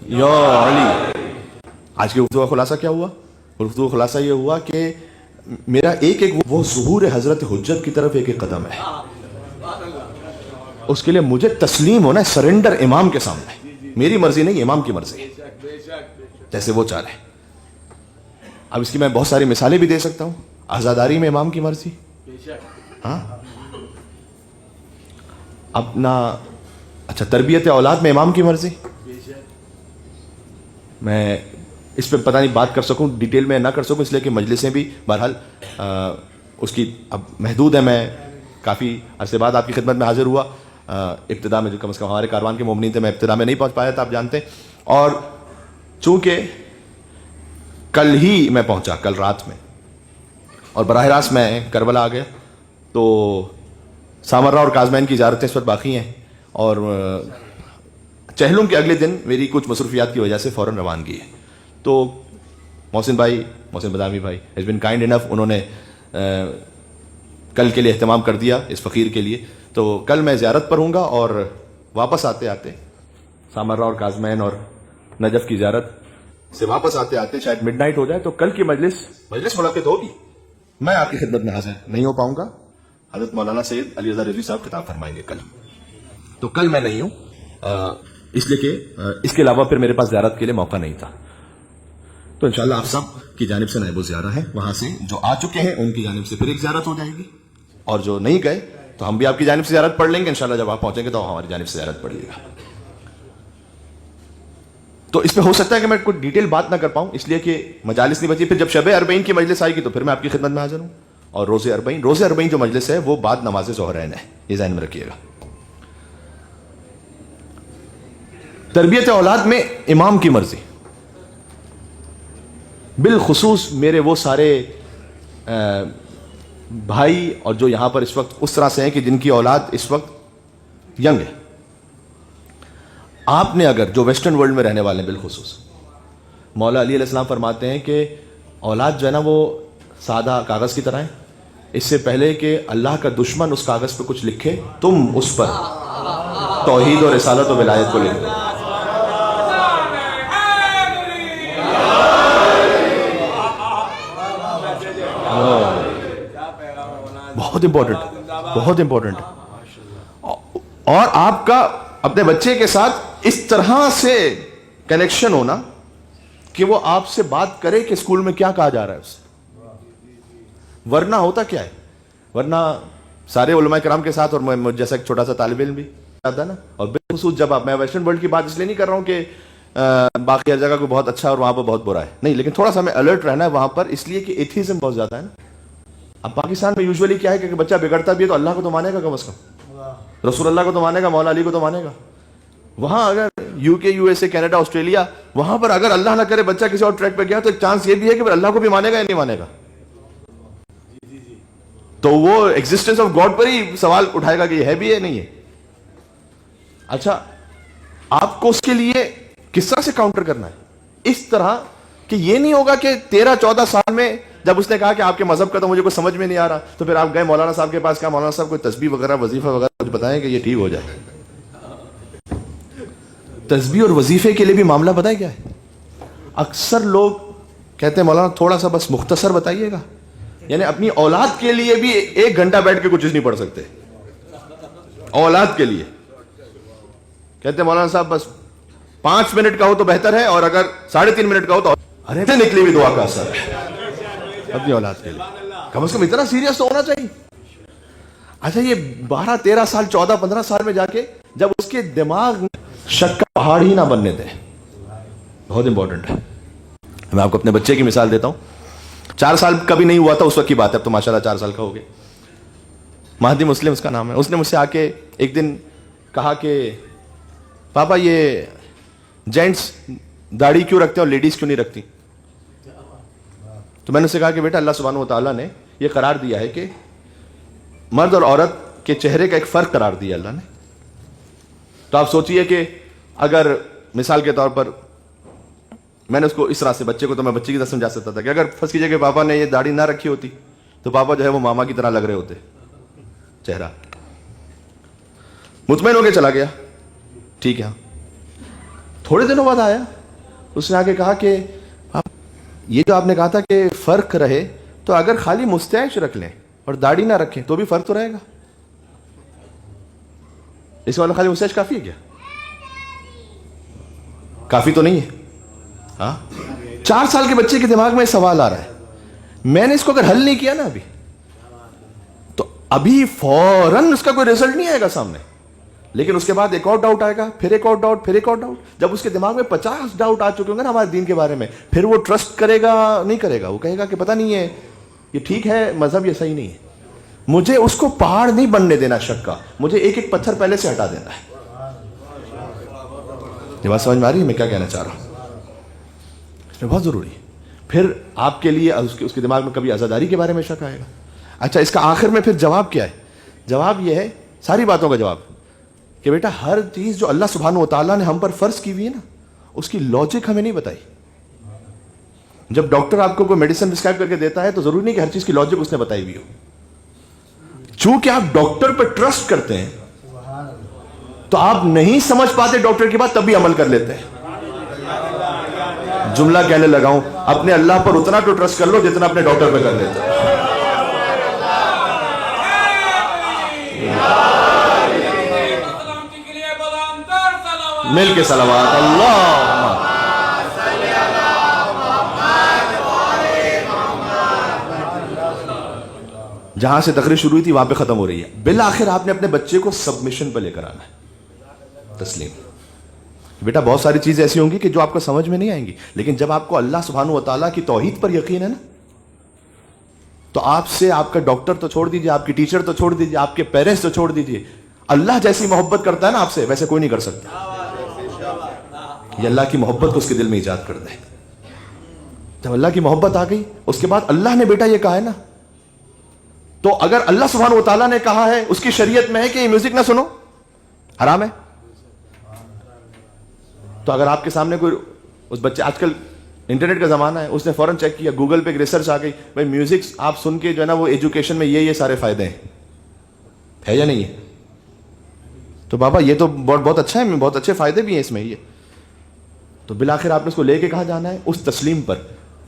یا علی. آج کی گفتگو کا خلاصہ کیا ہوا؟ گفتگو کا خلاصہ یہ ہوا کہ میرا ایک وہ ظہور حضرت حجت کی طرف ایک قدم ہے. اس کے لیے مجھے تسلیم ہونا ہے، سرنڈر امام کے سامنے. میری مرضی نہیں، امام کی مرضی، جیسے وہ چاہ رہے. اب اس کی میں بہت ساری مثالیں بھی دے سکتا ہوں. آزاداری میں امام کی مرضی، ہاں. اپنا اچھا، تربیت اولاد میں امام کی مرضی. میں اس پہ پتہ نہیں بات کر سکوں، ڈیٹیل میں نہ کر سکوں، اس لیے کہ مجلسیں بھی بہرحال اس کی اب محدود ہے. میں کافی عرصے بعد آپ کی خدمت میں حاضر ہوا. ابتدا میں جو کم از کم ہمارے کاروان کے مومنین تھے، میں ابتدا میں نہیں پہنچ پایا تھا، آپ جانتے ہیں. اور چونکہ کل ہی میں پہنچا، کل رات میں، اور براہ راست میں کربلا آ گیا، تو سامرہ اور کاظمین کی زیارتیں اس وقت باقی ہیں. اور چہلم کے اگلے دن میری کچھ مصروفیات کی وجہ سے فوراً روانگی ہے. تو محسن بادامی بھائی ہیز بین کائنڈ انف، انہوں نے کل کے لیے اہتمام کر دیا اس فقیر کے لیے. تو کل میں زیارت پر ہوں گا، اور واپس آتے آتے سامرہ اور کاظمین اور نجف کی زیارت سے واپس آتے آتے شاید مڈ نائٹ ہو جائے. تو کل کی مجلس منعقد ہوگی. میں آپ کی خدمت میں حاضر نہیں ہو پاؤں گا. حضرت مولانا سید علی رضا رضوی صاحب خطاب فرمائیں گے کل. تو کل میں نہیں ہوں، اس لیے کہ اس کے علاوہ پھر میرے پاس زیارت کے لیے موقع نہیں تھا. تو انشاءاللہ آپ سب کی جانب سے نائب الزیارہ ہے، وہاں سے جو آ چکے ہیں ان کی جانب سے پھر ایک زیارت ہو جائے گی، اور جو نہیں گئے تو ہم بھی آپ کی جانب سے زیارت پڑھ لیں گے. انشاءاللہ جب آپ پہنچیں گے تو ہماری جانب سے زیارت پڑھ لیے گا. تو اس میں ہو سکتا ہے کہ میں کوئی ڈیٹیل بات نہ کر پاؤں، اس لیے کہ مجالس نہیں بچی. پھر جب شب اربعین کی مجلس آئے گی تو پھر میں آپ کی خدمت میں حاضر ہوں. اور روز اربعین جو مجلس ہے وہ بعد نماز ظہرین ہے، یہ ذہن میں رکھیے گا. تربیت اولاد میں امام کی مرضی، بالخصوص میرے وہ سارے بھائی اور جو یہاں پر اس وقت اس طرح سے ہیں کہ جن کی اولاد اس وقت ینگ ہے. آپ نے اگر جو ویسٹرن ورلڈ میں رہنے والے ہیں بالخصوص، مولا علی علیہ السلام فرماتے ہیں کہ اولاد جو ہے نا وہ سادہ کاغذ کی طرح ہے، اس سے پہلے کہ اللہ کا دشمن اس کاغذ پہ کچھ لکھے تم اس پر توحید اور رسالت و ولایت کو لکھ دو. بہت امپورٹنٹ، بہت امپورٹنٹ. اور آپ کا اپنے بچے کے ساتھ اس طرح سے کنیکشن ہونا کہ وہ آپ سے بات کرے کہ اسکول میں کیا کہا جا رہا ہے اسے. ورنہ ہوتا کیا ہے، ورنہ سارے علماء کرام کے ساتھ، اور میں جیسا ایک چھوٹا سا طالب علم بھی آتا ہے نا، اور بالخصوص جب میں ویسٹرن ورلڈ کی بات اس لیے نہیں کر رہا ہوں کہ باقی ہر جگہ کو بہت اچھا اور وہاں پہ بہت برا ہے، نہیں، لیکن تھوڑا سا ہمیں الرٹ رہنا ہے وہاں پر، اس لیے کہ ایتھیزم بہت زیادہ ہے نا. اب پاکستان میں یوزولی کیا ہے کہ بچہ بگڑتا بھی ہے تو اللہ کو تو مانے گا کم از کم، رسول اللہ کو تو مانے گا، مولا علی کو تو مانے گا. وہاں اگر یو کے، U S A, Canada, Australia, وہاں پر اگر اللہ نہ کرے بچہ کسی اور ٹریک پہ گیا تو ایک چانس یہ بھی ہے کہ اللہ کو بھی مانے گا یا نہیں مانے گا. تو وہ ایگزسٹنس آف گاڈ پر ہی سوال اٹھائے گا کہ یہ ہے بھی ہے نہیں ہے. اچھا، آپ کو اس کے لیے کس طرح سے کاؤنٹر کرنا ہے؟ اس طرح کہ یہ نہیں ہوگا کہ 13-14 سال میں جب اس نے کہا کہ آپ کے مذہب کا تو مجھے کچھ سمجھ میں نہیں آ رہا، تو پھر آپ گئے مولانا صاحب کے پاس، کہا مولانا صاحب کوئی تسبیح وغیرہ، وظیفہ وغیرہ کچھ بتائیں کہ یہ ٹھیک ہو جائے. تسبیح اور وظیفے کے لیے بھی معاملہ بتائیں کیا ہے. اکثر لوگ کہتے ہیں مولانا تھوڑا سا بس مختصر بتائیے گا، یعنی اپنی اولاد کے لیے بھی 1 گھنٹہ بیٹھ کے کچھ نہیں پڑھ سکتے. اولاد کے لیے کہتے ہیں مولانا صاحب بس 5 منٹ کا ہو تو بہتر ہے، اور اگر 3.5 منٹ کا ہو تو ارے نکلی ہوئی دعا کا اثر ہے اپنی اولاد کے لیے. کم از کم اتنا سیریس تو ہونا چاہیے. اچھا، یہ 12-13 سال 14-15 سال میں جا کے جب اس کے دماغ میں شک کا پہاڑ ہی نہ بننے دے. بہت امپورٹنٹ ہے. میں آپ کو اپنے بچے کی مثال دیتا ہوں. 4 سال کبھی نہیں ہوا تھا اس وقت کی بات ہے، اب تو ماشاءاللہ 4 سال کا ہو گیا. مہدی مسلم اس کا نام ہے. اس نے مجھ سے آ کے ایک دن کہا کہ پاپا یہ جینٹس داڑھی کیوں رکھتے ہیں اور لیڈیز کیوں نہیں رکھتی؟ تو میں نے اسے کہا کہ بیٹا اللہ سبحانہ و تعالیٰ نے یہ قرار دیا ہے کہ مرد اور عورت کے چہرے کا ایک فرق قرار دیا اللہ نے. تو آپ سوچئے کہ اگر مثال کے طور پر میں نے اس کو اس طرح سے بچے کو، تو میں بچے کی طرح سمجھا سکتا تھا کہ اگر فرض کیجئے کہ پاپا نے یہ داڑھی نہ رکھی ہوتی تو پاپا جو ہے وہ ماما کی طرح لگ رہے ہوتے چہرہ. مطمئن ہو کے چلا گیا. ٹھیک ہے. تھوڑے دنوں بعد آیا، اس نے آ کے کہا کہ یہ جو آپ نے کہا تھا کہ فرق رہے، تو اگر خالی مستعش رکھ لیں اور داڑھی نہ رکھیں تو بھی فرق تو رہے گا. اس والا خالی مستعش کافی ہے کیا؟ کافی تو نہیں ہے. ہاں، 4 سال کے بچے کے دماغ میں سوال آ رہا ہے. میں نے اس کو اگر حل نہیں کیا نا تو ابھی فوراً اس کا کوئی رزلٹ نہیں آئے گا سامنے، لیکن اس کے بعد ایک اور ڈاؤٹ آئے گا، پھر ایک اور ڈاؤٹ، پھر ایک اور ڈاؤٹ. جب اس کے دماغ میں 50 ڈاؤٹ آ چکے ہوں گے نا ہمارے دین کے بارے میں، پھر وہ ٹرسٹ کرے گا نہیں کرے گا. وہ کہے گا کہ پتہ نہیں ہے یہ ٹھیک ہے مذہب، یہ صحیح نہیں ہے. مجھے اس کو پہاڑ نہیں بننے دینا شک کا، مجھے ایک ایک پتھر پہلے سے ہٹا دینا ہے. یہ بات سمجھ میں آ رہی ہے میں کیا کہنا چاہ رہا ہوں؟ اس میں بہت ضروری ہے. پھر آپ کے لیے اس کے دماغ میں کبھی عزاداری کے بارے میں شک آئے گا. اچھا، اس کا آخر میں پھر جواب کیا ہے؟ جواب یہ ہے، ساری باتوں کا جواب کہ بیٹا ہر چیز جو اللہ سبحانہ و تعالیٰ نے ہم پر فرض کی ہوئی ہے نا، اس کی لاجک ہمیں نہیں بتائی. جب ڈاکٹر آپ کو کوئی میڈیسن پرسکرائب کر کے دیتا ہے تو ضروری نہیں کہ ہر چیز کی لاجک اس نے بتائی ہوئی ہو. چونکہ آپ ڈاکٹر پہ ٹرسٹ کرتے ہیں تو آپ نہیں سمجھ پاتے ڈاکٹر کی بات، تب بھی عمل کر لیتے ہیں. جملہ کہنے لگا ہوں، اپنے اللہ پر اتنا تو ٹرسٹ کر لو جتنا اپنے ڈاکٹر پہ کر لیتے ہیں. مل کے صلوات اللہ. جہاں سے تقریر شروع ہوئی تھی وہاں پہ ختم ہو رہی ہے. بالآخر آپ نے اپنے بچے کو سبمیشن پہ لے کر آنا ہے، تسلیم. بیٹا بہت ساری چیزیں ایسی ہوں گی کہ جو آپ کو سمجھ میں نہیں آئیں گی، لیکن جب آپ کو اللہ سبحانہ و تعالیٰ کی توحید پر یقین ہے نا، تو آپ سے آپ کا ڈاکٹر تو چھوڑ دیجئے، آپ کی ٹیچر تو چھوڑ دیجئے، آپ کے پیرنٹس تو چھوڑ دیجئے، اللہ جیسی محبت کرتا ہے نا آپ سے، ویسے کوئی نہیں کر سکتا. یہ اللہ کی محبت کو اس کے دل میں ایجاد کر دے. جب اللہ کی محبت آ گئی، اس کے بعد اللہ نے بیٹا یہ کہا ہے نا، تو اگر اللہ سبحانہ و تعالیٰ نے کہا ہے، اس کی شریعت میں ہے کہ یہ میوزک نہ سنو، حرام ہے. تو اگر آپ کے سامنے کوئی اس بچے, آج کل انٹرنیٹ کا زمانہ ہے, اس نے فوراً چیک کیا, گوگل پہ ایک ریسرچ آ گئی, بھائی میوزک آپ سن کے جو ہے نا وہ ایجوکیشن میں یہ سارے فائدے ہیں, ہے یا نہیں ہے؟ تو بابا یہ تو بہت اچھا ہے, بہت اچھے فائدے بھی ہیں اس میں. یہ تو بالآخر آپ نے اس کو لے کے کہاں جانا ہے؟ اس تسلیم پر.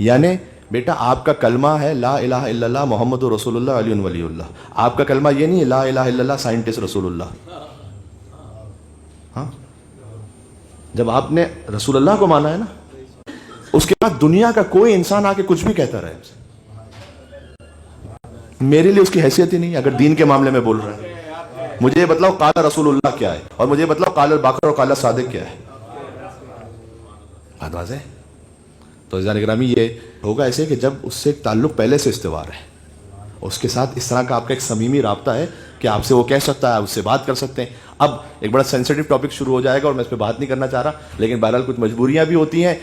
یعنی بیٹا آپ کا کلمہ ہے لا الہ الا اللہ محمد رسول اللہ علی ولی اللہ. آپ کا کلمہ یہ نہیں ہے لا الہ الا اللہ سائنٹسٹ رسول اللہ. ہاں, جب آپ نے رسول اللہ کو مانا ہے نا, اس کے بعد دنیا کا کوئی انسان آ کے کچھ بھی کہتا رہے, میرے لیے اس کی حیثیت ہی نہیں. اگر دین کے معاملے میں بول رہا ہے, مجھے یہ بتلاؤ قال رسول اللہ کیا ہے, اور مجھے بتلاؤ قال الباقر اور قال صادق کیا ہے. بات واضح ہے؟ تو عزیزان گرامی یہ ہوگا ایسے کہ جب اس سے ایک تعلق پہلے سے استوار ہے, اس کے ساتھ اس طرح کا آپ کا ایک صمیمی رابطہ ہے کہ آپ سے وہ کہہ سکتا ہے, اس سے بات کر سکتے ہیں. اب ایک بڑا سینسیٹیو ٹاپک شروع ہو جائے گا اور میں اس پہ بات نہیں کرنا چاہ رہا, لیکن بہرحال کچھ مجبوریاں بھی ہوتی ہیں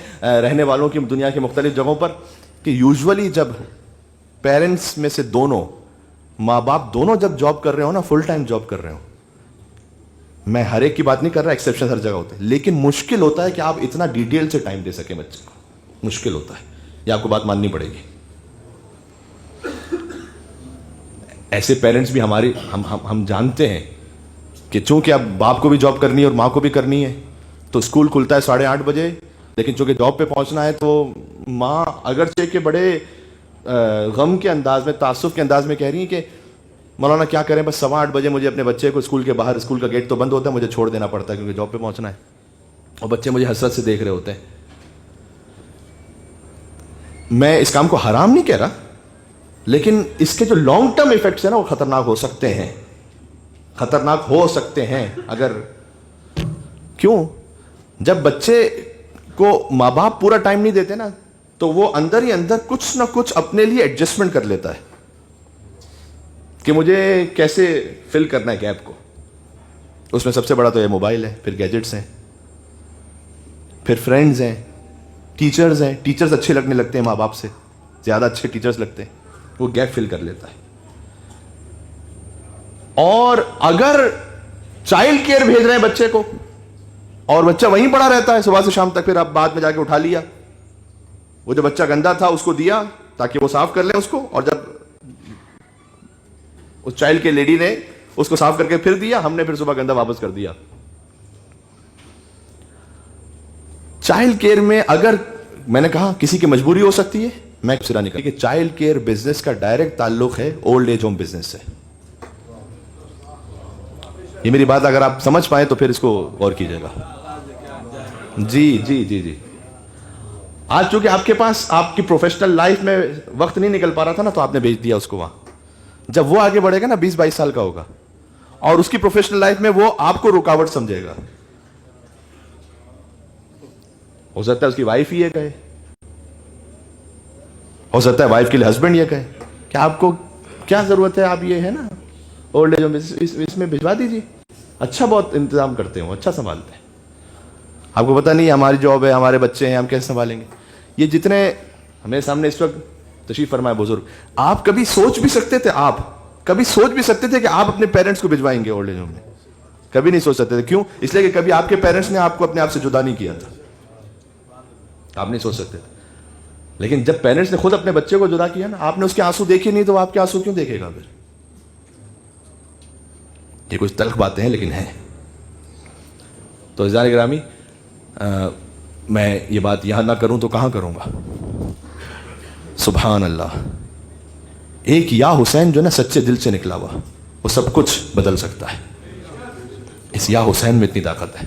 رہنے والوں کی دنیا کے مختلف جگہوں پر, کہ یوزولی جب پیرنٹس میں سے دونوں, ماں باپ دونوں جب جاب کر رہے ہو نا, فل ٹائم جاب کر رہے ہو, میں ہر ایک کی بات نہیں کر رہا, ایکسیپشن ہر جگہ ہوتے ہیں, لیکن مشکل ہوتا ہے کہ آپ اتنا ڈیٹیل سے ٹائم دے سکیں بچے کو, مشکل ہوتا ہے. یہ آپ کو بات ماننی پڑے گی. ایسے پیرنٹس بھی ہماری ہم جانتے ہیں کہ چونکہ اب باپ کو بھی جاب کرنی ہے اور ماں کو بھی کرنی ہے, تو اسکول کھلتا ہے 8:30 بجے, لیکن چونکہ جاب پہ پہنچنا ہے تو ماں اگرچہ کہ بڑے غم کے انداز میں, تعصب کے انداز میں کہہ رہی ہیں کہ مولانا کیا کریں, بس 8:15 بجے مجھے اپنے بچے کو اسکول کے باہر, اسکول کا گیٹ تو بند ہوتا ہے, مجھے چھوڑ دینا پڑتا ہے کیونکہ جاب پہ پہنچنا ہے, اور بچے مجھے حسرت سے دیکھ رہے ہوتے ہیں. میں اس کام کو حرام نہیں کہہ رہا, لیکن اس کے جو لانگ ٹرم ایفیکٹس ہیں نا وہ خطرناک ہو سکتے ہیں, خطرناک ہو سکتے ہیں. اگر کیوں, جب بچے کو ماں باپ پورا ٹائم نہیں دیتے نا, تو وہ اندر ہی اندر کچھ نہ کچھ اپنے لیے ایڈجسٹمنٹ کر لیتا ہے کہ مجھے کیسے فل کرنا ہے گیپ کو. اس میں سب سے بڑا تو یہ موبائل ہے, پھر گیجٹس ہیں, پھر فرینڈز ہیں, ٹیچرز ہیں. ٹیچرز اچھے لگنے لگتے ہیں ماں باپ سے, زیادہ اچھے ٹیچرز لگتے ہیں, وہ گیپ فل کر لیتا ہے. اور اگر چائلڈ کیئر بھیج رہے ہیں بچے کو اور بچہ وہیں پڑا رہتا ہے صبح سے شام تک, پھر آپ بعد میں جا کے اٹھا لیا, وہ جو بچہ گندا تھا اس کو دیا تاکہ وہ صاف کر لیں اس کو, اور جب اس چائلڈ کے لیڈی نے اس کو صاف کر کے پھر دیا, ہم نے پھر صبح گندا واپس کر دیا. چائلڈ کیئر میں اگر میں نے کہا کسی کی مجبوری ہو سکتی ہے, میں سرا نہیں کہ چائلڈ کیئر بزنس کا ڈائریکٹ تعلق ہے اولڈ ایج ہوم بزنس سے. یہ میری بات اگر آپ سمجھ پائیں تو پھر اس کو غور کیجیے گا. جی جی جی جی آج چونکہ آپ کے پاس آپ کی پروفیشنل لائف میں وقت نہیں نکل پا رہا تھا نا, تو آپ نے بھیج دیا اس کو وہاں. جب وہ آگے بڑھے گا نا 20-22 سال کا ہوگا, اور اس کی پروفیشنل لائف میں وہ آپ کو رکاوٹ سمجھے گا, ہو سکتا ہے اس کی وائف ہی یہ کہے, ہو سکتا ہے وائف کے لیے ہسبینڈ یہ کہے کہ آپ کو کیا ضرورت ہے, آپ یہ ہے نا اولڈ ایج اس میں بھجوا دیجیے, اچھا بہت انتظام کرتے ہوں, اچھا سنبھالتے ہیں. آپ کو پتہ نہیں ہماری جاب ہے, ہمارے بچے ہیں, ہم کیسے سنبھالیں گے. یہ جتنے ہمارے سامنے اس وقت تشریف فرمائے بزرگ, آپ کبھی سوچ بھی سکتے تھے, آپ کبھی سوچ بھی سکتے تھے کہ آپ اپنے پیرنٹس کو بھجوائیں گے اولڈ ایج ہوم میں؟ کبھی نہیں سوچ سکتے تھے. کیوں؟ اس لیے کہ کبھی آپ کے پیرنٹس نے آپ کو اپنے آپ سے جدا نہیں کیا تھا, آپ نہیں سوچ سکتے تھے. لیکن جب پیرنٹس نے خود اپنے بچے کو جدا کیا نا, آپ نے اس کے آنسو دیکھے نہیں, تو آپ کے آنسو کیوں دیکھے گا پھر؟ یہ کچھ تلخ باتیں ہیں لیکن ہیں. تو عزیزان گرامی, میں یہ بات یہاں نہ کروں تو کہاں کروں گا؟ سبحان اللہ. ایک یا حسین جو نا سچے دل سے نکلا ہوا, وہ سب کچھ بدل سکتا ہے. اس یا حسین میں اتنی طاقت ہے.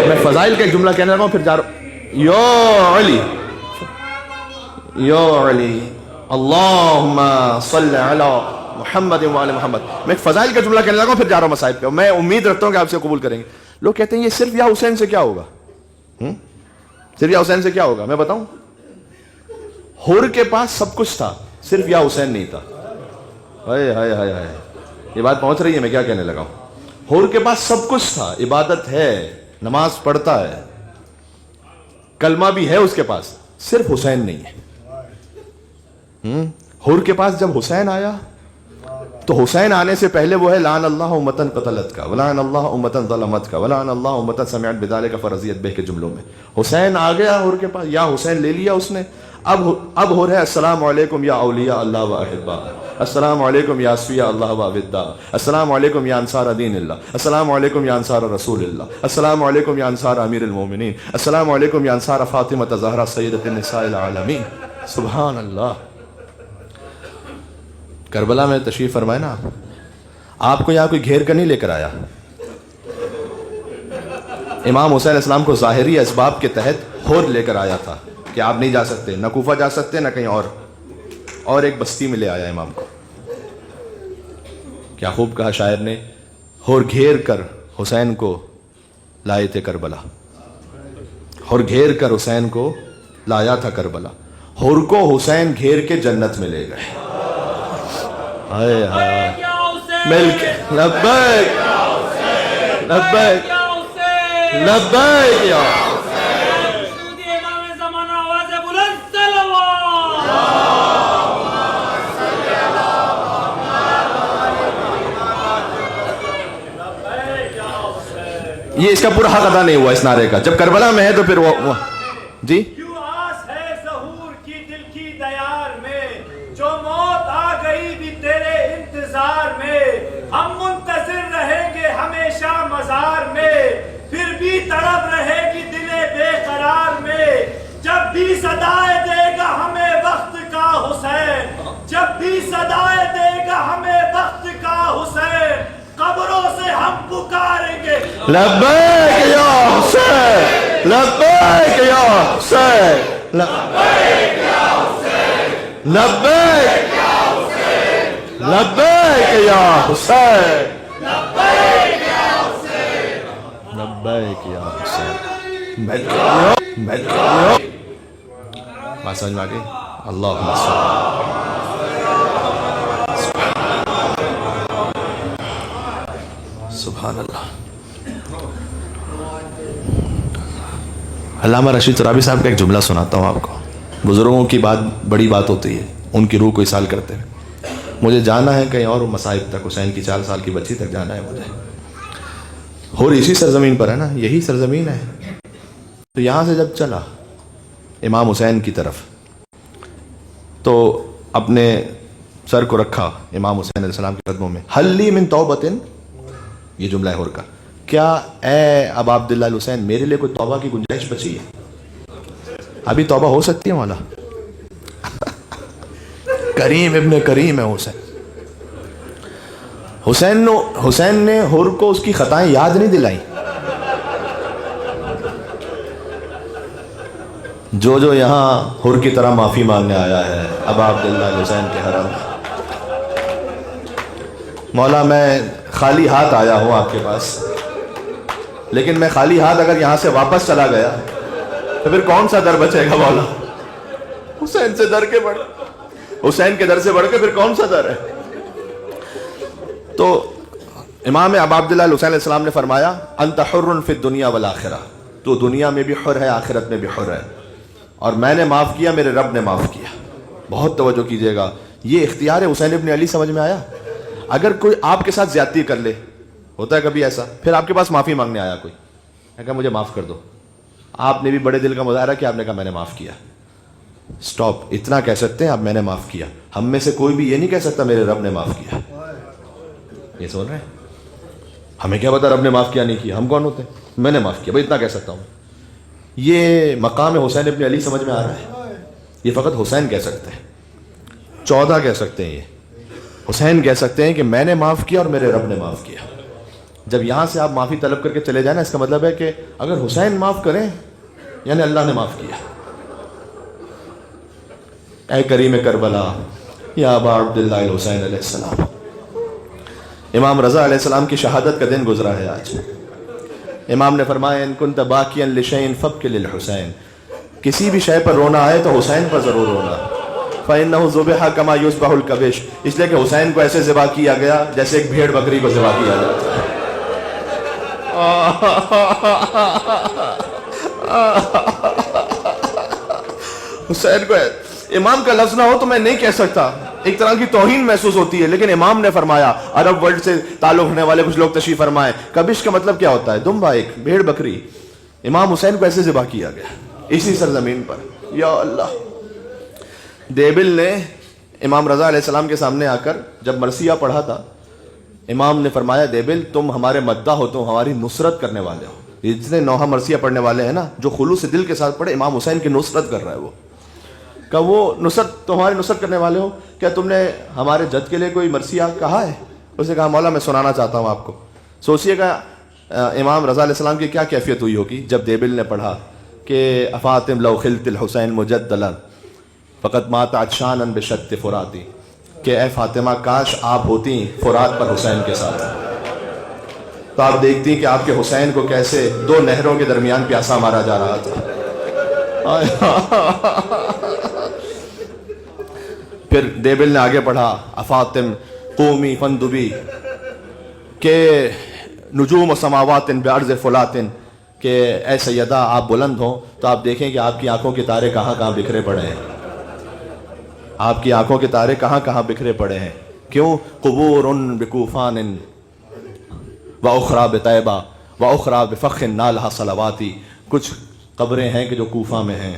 میں فضائل کا ایک جملہ کہنے لگا ہوں, پھر جا رہا ہوں. یا علی اللہم صلی علی محمد وعلی محمد. میں ایک فضائل کا جملہ کہنے لگا ہوں, پھر جا رہا ہوں مصائب پہ. میں امید رکھتا ہوں کہ آپ سے قبول کریں گے. لوگ کہتے ہیں یہ صرف یا حسین سے کیا ہوگا, صرف یا حسین سے کیا ہوگا؟ میں بتاؤں, حور کے پاس سب کچھ تھا, صرف یا حسین نہیں تھا. ہائے ہائے ہائے ہائے, یہ بات پہنچ رہی ہے میں کیا کہنے لگا ہوں. حور کے پاس سب کچھ تھا, عبادت ہے, نماز پڑھتا ہے, کلمہ بھی ہے اس کے پاس, صرف حسین نہیں ہے. حور کے پاس جب حسین آیا تو حسین آنے سے پہلے وہ ہے لعن اللہ امتن قتلت کا، ولعن اللہ امتن ظلمت کا، ولعن اللہ امتن سمعت بذالک فرضیت بہ کے جملوں میں حسین آ گیا حور کے پاس، یا حسین لے لیا اس نے، اب ہو رہا ہے السلام علیکم یا اولیاء اللہ و احبا، السلام علیکم یا اصفیاء اللہ و وداع، السلام علیکم یا انصار دین اللہ، السلام علیکم یا انصار رسول اللہ، السلام علیکم یا انصار امیر المومنین، السلام علیکم یا انصار فاطمہ زہرا سیدۃ النساء العالمین۔ سبحان اللہ۔ کربلا میں تشریف فرمائے نا، آپ کو یہاں کوئی گھیر کر نہیں لے کر آیا، امام حسین علیہ السلام کو ظاہری اسباب کے تحت ہور لے کر آیا تھا کہ آپ نہیں جا سکتے، نہ کوفہ جا سکتے نہ کہیں اور ایک بستی میں لے آیا امام کو۔ کیا خوب کہا شاعر نے، ہور گھیر کر حسین کو لائے تھے کربلا، ہور گھیر کر حسین کو لایا تھا کربلا، ہور کو حسین گھیر کے جنت میں لے گئے۔ ہائے ہائے مل کے لبیک لبیک لبیک یا یہ اس کا پورا حق ادا نہیں ہوا اس نعرے کا، جب کربلا میں ہے تو پھر وہ جی ہم منتظر رہیں گے ہمیشہ مزار میں، پھر بھی تڑپ رہے گی دل بے قرار میں، جب بھی صدائے دے گا ہمیں وقت کا حسین، جب بھی صدائے دے گا ہمیں وقت کا حسین، قبروں سے ہم پکاریں گے لبیک یا حسین، لبیک یا حسین، لبیک یا حسین، لبیک لبیک یا حسین، لبیک یا حسین، لبیک یا حسین۔ بات سمجھ میں آ گئی؟ اللہم سبحان اللہ۔ علامہ رشید ترابی صاحب کا ایک جملہ سناتا ہوں آپ کو۔ بزرگوں کی بات بڑی بات ہوتی ہے، ان کی روح کو اصال کرتے ہیں۔ مجھے جانا ہے کہیں اور مصائب تک، حسین کی 4 سال کی بچی تک جانا ہے مجھے، اور اسی سرزمین پر ہے نا، یہی سرزمین ہے۔ تو یہاں سے جب چلا امام حسین کی طرف تو اپنے سر کو رکھا امام حسین علیہ السلام کے قدموں میں، حل لی من توبتن، یہ جملہ ہے ہور کا، کیا اے ابا عبداللہ الحسین میرے لیے کوئی توبہ کی گنجائش بچی ہے؟ ابھی توبہ ہو سکتی ہے مولا؟ کریم ابن کریم ہے حسین۔ حسین نے حور کو اس کی خطائیں یاد نہیں دلائیں، جو یہاں حور کی طرح معافی مانگنے آیا ہے ابا عبداللہ الحسین کے حرم، مولا میں خالی ہاتھ آیا ہوں آپ کے پاس، لیکن میں خالی ہاتھ اگر یہاں سے واپس چلا گیا تو پھر کون سا در بچے گا مولا؟ حسین سے در کے بڑھ، حسین کے در سے بڑھ کے پھر کون سا در ہے؟ تو امام ابا عبداللہ الحسین علیہ السلام نے فرمایا انت حر فی الدنیا والآخرہ، تو دنیا میں بھی حر ہے آخرت میں بھی حر ہے، اور میں نے معاف کیا، میرے رب نے معاف کیا۔ بہت توجہ کیجئے گا، یہ اختیار حسین ابن علی سمجھ میں آیا؟ اگر کوئی آپ کے ساتھ زیادتی کر لے، ہوتا ہے کبھی ایسا، پھر آپ کے پاس معافی مانگنے آیا کوئی، میں کہا مجھے معاف کر دو، آپ نے بھی بڑے دل کا مظاہرہ کیا، آپ نے کہا میں نے معاف کیا۔ سٹاپ، اتنا کہہ سکتے ہیں اب میں نے معاف کیا، ہم میں سے کوئی بھی یہ نہیں کہہ سکتا میرے رب نے معاف کیا۔ یہ سن رہے ہیں؟ ہمیں کیا پتا رب نے معاف کیا نہیں کیا، ہم کون ہوتے ہیں؟ میں نے معاف کیا، بھائی اتنا کہہ سکتا ہوں۔ یہ مقام حسین ابن علی سمجھ میں آ رہا ہے؟ یہ فقط حسین کہہ سکتے ہیں، 14 کہہ سکتے ہیں، یہ حسین کہہ سکتے ہیں کہ میں نے معاف کیا اور میرے رب نے معاف کیا۔ جب یہاں سے آپ معافی طلب کر کے چلے جائیں نا، اس کا مطلب ہے کہ اگر حسین معاف کریں یعنی اللہ نے معاف کیا۔ اے کریم کربلا یا ابا عبداللہ الحسین علیہ السلام، امام رضا علیہ السلام کی شہادت کا دن گزرا ہے آج۔ امام نے فرمایا ان کنت باکیا لشیء فابکی للحسین، کسی بھی شے پر رونا آئے تو حسین پر ضرور رونا، فإنہ ذبح کما یذبح الکبش، اس لیے کہ حسین کو ایسے ذبح کیا گیا جیسے ایک بھیڑ بکری کو ذبح کیا جاتا ہے۔ حسین کو امام کا لفظ نہ ہو تو میں نہیں کہہ سکتا، ایک طرح کی توہین محسوس ہوتی ہے. لیکن امام نے فرمایا, عرب ورلڈ سے تعلق ہونے والے کچھ لوگ تشریف فرمائے, کبش کا مطلب کیا ہوتا ہے؟ دمبا, ایک بھیڑ بکری. امام حسین کو ایسے ذبح کیا گیا اسی سرزمین پر. یا اللہ. دیبل نے امام رضا علیہ السلام کے سامنے آ کر جب مرثیہ پڑھا تھا, امام نے فرمایا, دیبل تم ہمارے مداح ہو, تم ہماری نصرت کرنے والے ہو. جتنے نوحہ مرثیہ پڑھنے والے ہیں نا, جو خلوص دل کے ساتھ پڑھے, امام حسین کی نصرت کر رہا ہے وہ. کہ وہ نصرت, تمہاری نصرت کرنے والے ہو, کیا تم نے ہمارے جد کے لیے کوئی مرثیہ کہا ہے؟ اس نے کہا, مولا میں سنانا چاہتا ہوں آپ کو. سوچئے گا امام رضا علیہ السلام کی کیا کیفیت ہوئی ہوگی جب دیبل نے پڑھا کہ افاطم لو خلت الحسین مجدلا فقط مات عطشانا بشط فراتی, کہ اے فاطمہ کاش آپ ہوتی فرات پر حسین کے ساتھ, تو آپ دیکھتی کہ آپ کے حسین کو کیسے دو نہروں کے درمیان پیاسا مارا جا رہا تھا. پھر دیبل نے آگے پڑھا, افاطم قومی فندبی, کہ نجوم و سماوات بعرض فلات, کہ اے سیدہ آپ بلند ہوں تو آپ دیکھیں کہ آپ کی آنکھوں کے تارے کہاں کہاں بکھرے پڑے ہیں. آپ کی آنکھوں کے تارے کہاں کہاں بکھرے پڑے ہیں. کیوں؟ قبور بکوفان و اخری بطیبہ و اخری بفخ نالہا صلواتی. کچھ قبریں ہیں کہ جو کوفہ میں ہیں,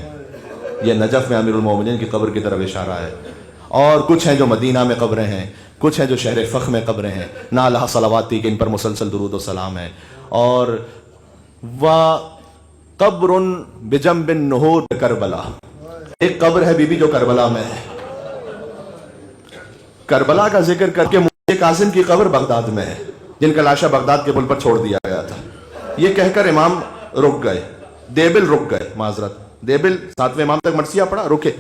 یہ نجف میں امیر المومنین کی قبر کی طرف اشارہ ہے, اور کچھ ہیں جو مدینہ میں قبریں ہیں, کچھ ہیں جو شہر فخ میں قبریں ہیں, نالہا صلواتی, کہ ان پر مسلسل درود و سلام ہے. اور و قبر بجنب النہور کربلا, ایک قبر ہے بی بی جو کربلا میں ہے. کربلا کا ذکر کر کے موسیٰ کاظم کی قبر بغداد میں ہے, جن کا لاشا بغداد کے پل پر چھوڑ دیا گیا تھا. یہ کہہ کر امام رک گئے, دیبل رک گئے, معذرت, دیبل ساتویں امام تک مرثیہ پڑھا, رکے.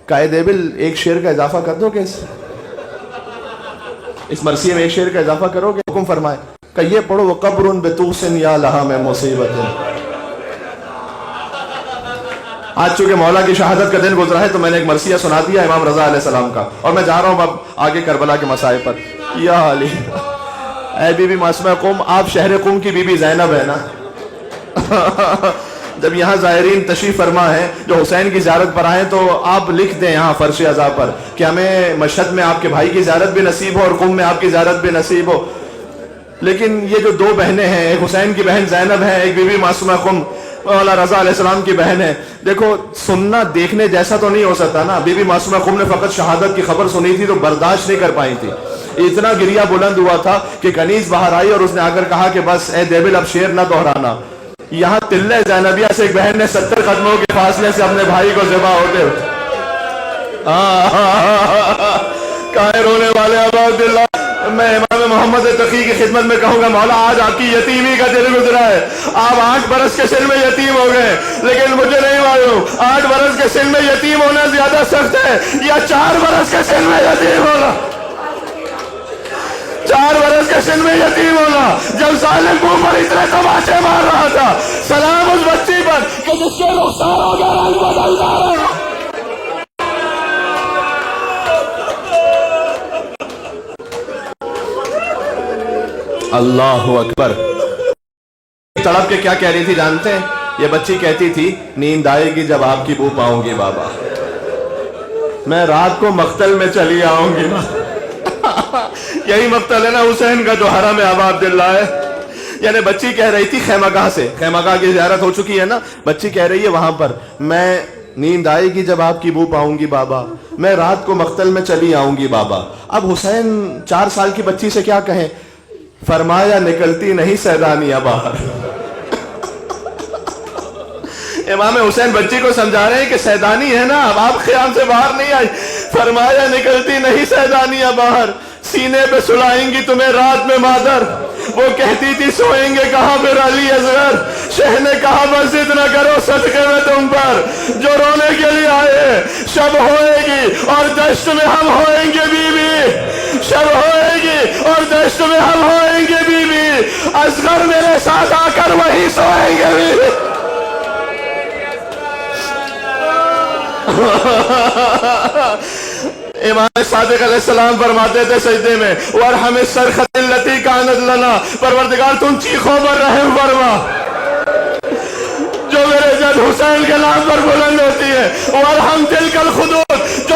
کہے دیبل ایک شعر کا اضافہ کر دو, کہ اس مرثیے میں ایک شعر کا اضافہ کرو گے؟ حکم فرمائے. کہ یہ پڑھو, وقبر بطوس یا لہا میں مصیبت. آج چونکہ مولا کی شہادت کا دن گزرا ہے تو میں نے ایک مرثیہ سنا دیا امام رضا علیہ السلام کا, اور میں جا رہا ہوں اب آگے کربلا کے مسائل پر. یا علی, اے بی بی معصومہ قم, آپ شہر قم کی بی بی زینب ہے نا. جب یہاں زائرین تشریف فرما ہے جو حسین کی زیارت پر آئیں, تو آپ لکھ دیں یہاں فرش عزا پر کہ ہمیں مشہد میں آپ کے بھائی کی زیارت بھی نصیب ہو اور قم میں آپ کی زیارت بھی نصیب ہو. لیکن یہ جو دو بہنیں ہیں, ایک حسین کی بہن زینب ہے, ایک بی بی معصومہ قم مولا رضا علیہ السلام کی بہن ہے. دیکھو سننا دیکھنے جیسا تو نہیں ہو سکتا نا. بی بی معصومہ قم نے فقط شہادت کی خبر سنی تھی تو برداشت نہیں کر پائی تھی. اتنا گریہ بلند ہوا تھا کہ کنیز باہر آئی اور اس نے آ کر کہا کہ بس اے دیبل اب شعر نہ دہرانا. یہاں تلے زینبیہ سے ایک بہن نے 70 قدموں کے فاصلے سے اپنے بھائی کو ذبح ہوتے ہوئے کہے رونے والے ابا عبداللہ. میں امام محمد تقی کی خدمت میں کہوں گا, مولا آج آپ کی یتیمی کا دن گزرا ہے. آپ 8 برس کے سن میں یتیم ہو گئے, لیکن مجھے نہیں معلوم 8 برس کے سن میں یتیم ہونا زیادہ سخت ہے یا 4 برس کے سن میں یتیم ہونا. 4 برس کے سن میں یتیم ہونا, جب ظالم منہ پر اتنے تماچے مار رہا تھا. سلام اس بچی پر کہ جس کے رخسار ہو گیا رنگ بدلتا رہا. اللہ اکبر. تڑپ کے کیا کہہ رہی تھی جانتے ہیں؟ یہ بچی کہتی تھی, نیند آئے گی جب آپ کی بو پاؤں گی بابا, میں رات کو مقتل میں چلی آؤں گی. یہی مقتل ہے نا حسین کا جو حرم ابا عبداللہ ہے. یعنی بچی کہہ رہی تھی خیمگاہ سے, خیمگاہ کی زیارت ہو چکی ہے نا, بچی کہہ رہی ہے وہاں پر, میں نیند آئے گی جب آپ کی بو پاؤں گی بابا, میں رات کو مقتل میں چلی آؤں گی بابا. اب حسین 4 سال کی بچی سے کیا کہیں؟ فرمایا نکلتی نہیں سیدانیہ باہر. امام حسین بچی کو سمجھا رہے ہیں کہ سیدانی ہے نا, اب آپ خیام سے باہر نہیں آئی. فرمایا نکلتی نہیں سیدانیہ باہر, سینے پہ سلائیں گی تمہیں رات میں مادر. وہ کہتی تھی سوئیں گے کہاں پھر علی اصغر, شہ نے کہا بس ضد نہ کرو صدقے میں تم پر, جو رونے کے لیے آئے. شب ہوئے گی اور دشت میں ہم ہوئیں گے بی بی, شب ہوئے گی اور دشت میں ہم ہوئیں گے بی بی, اصغر میرے ساتھ آ کر وہیں سوئیں گے بی بی. امام صادق علیہ السلام فرماتے تھے سجدے میں, وَارْحَمِ الصَّرْخَةِ الَّتِي كَانَتْ لَنَا, پروردگار تم چیخوں پر رحم فرما جو میرے جد حسین کے نام پر بلند ہوتی ہے. وَارْحَمْ تِلْكَ الْخُدُودِ, جو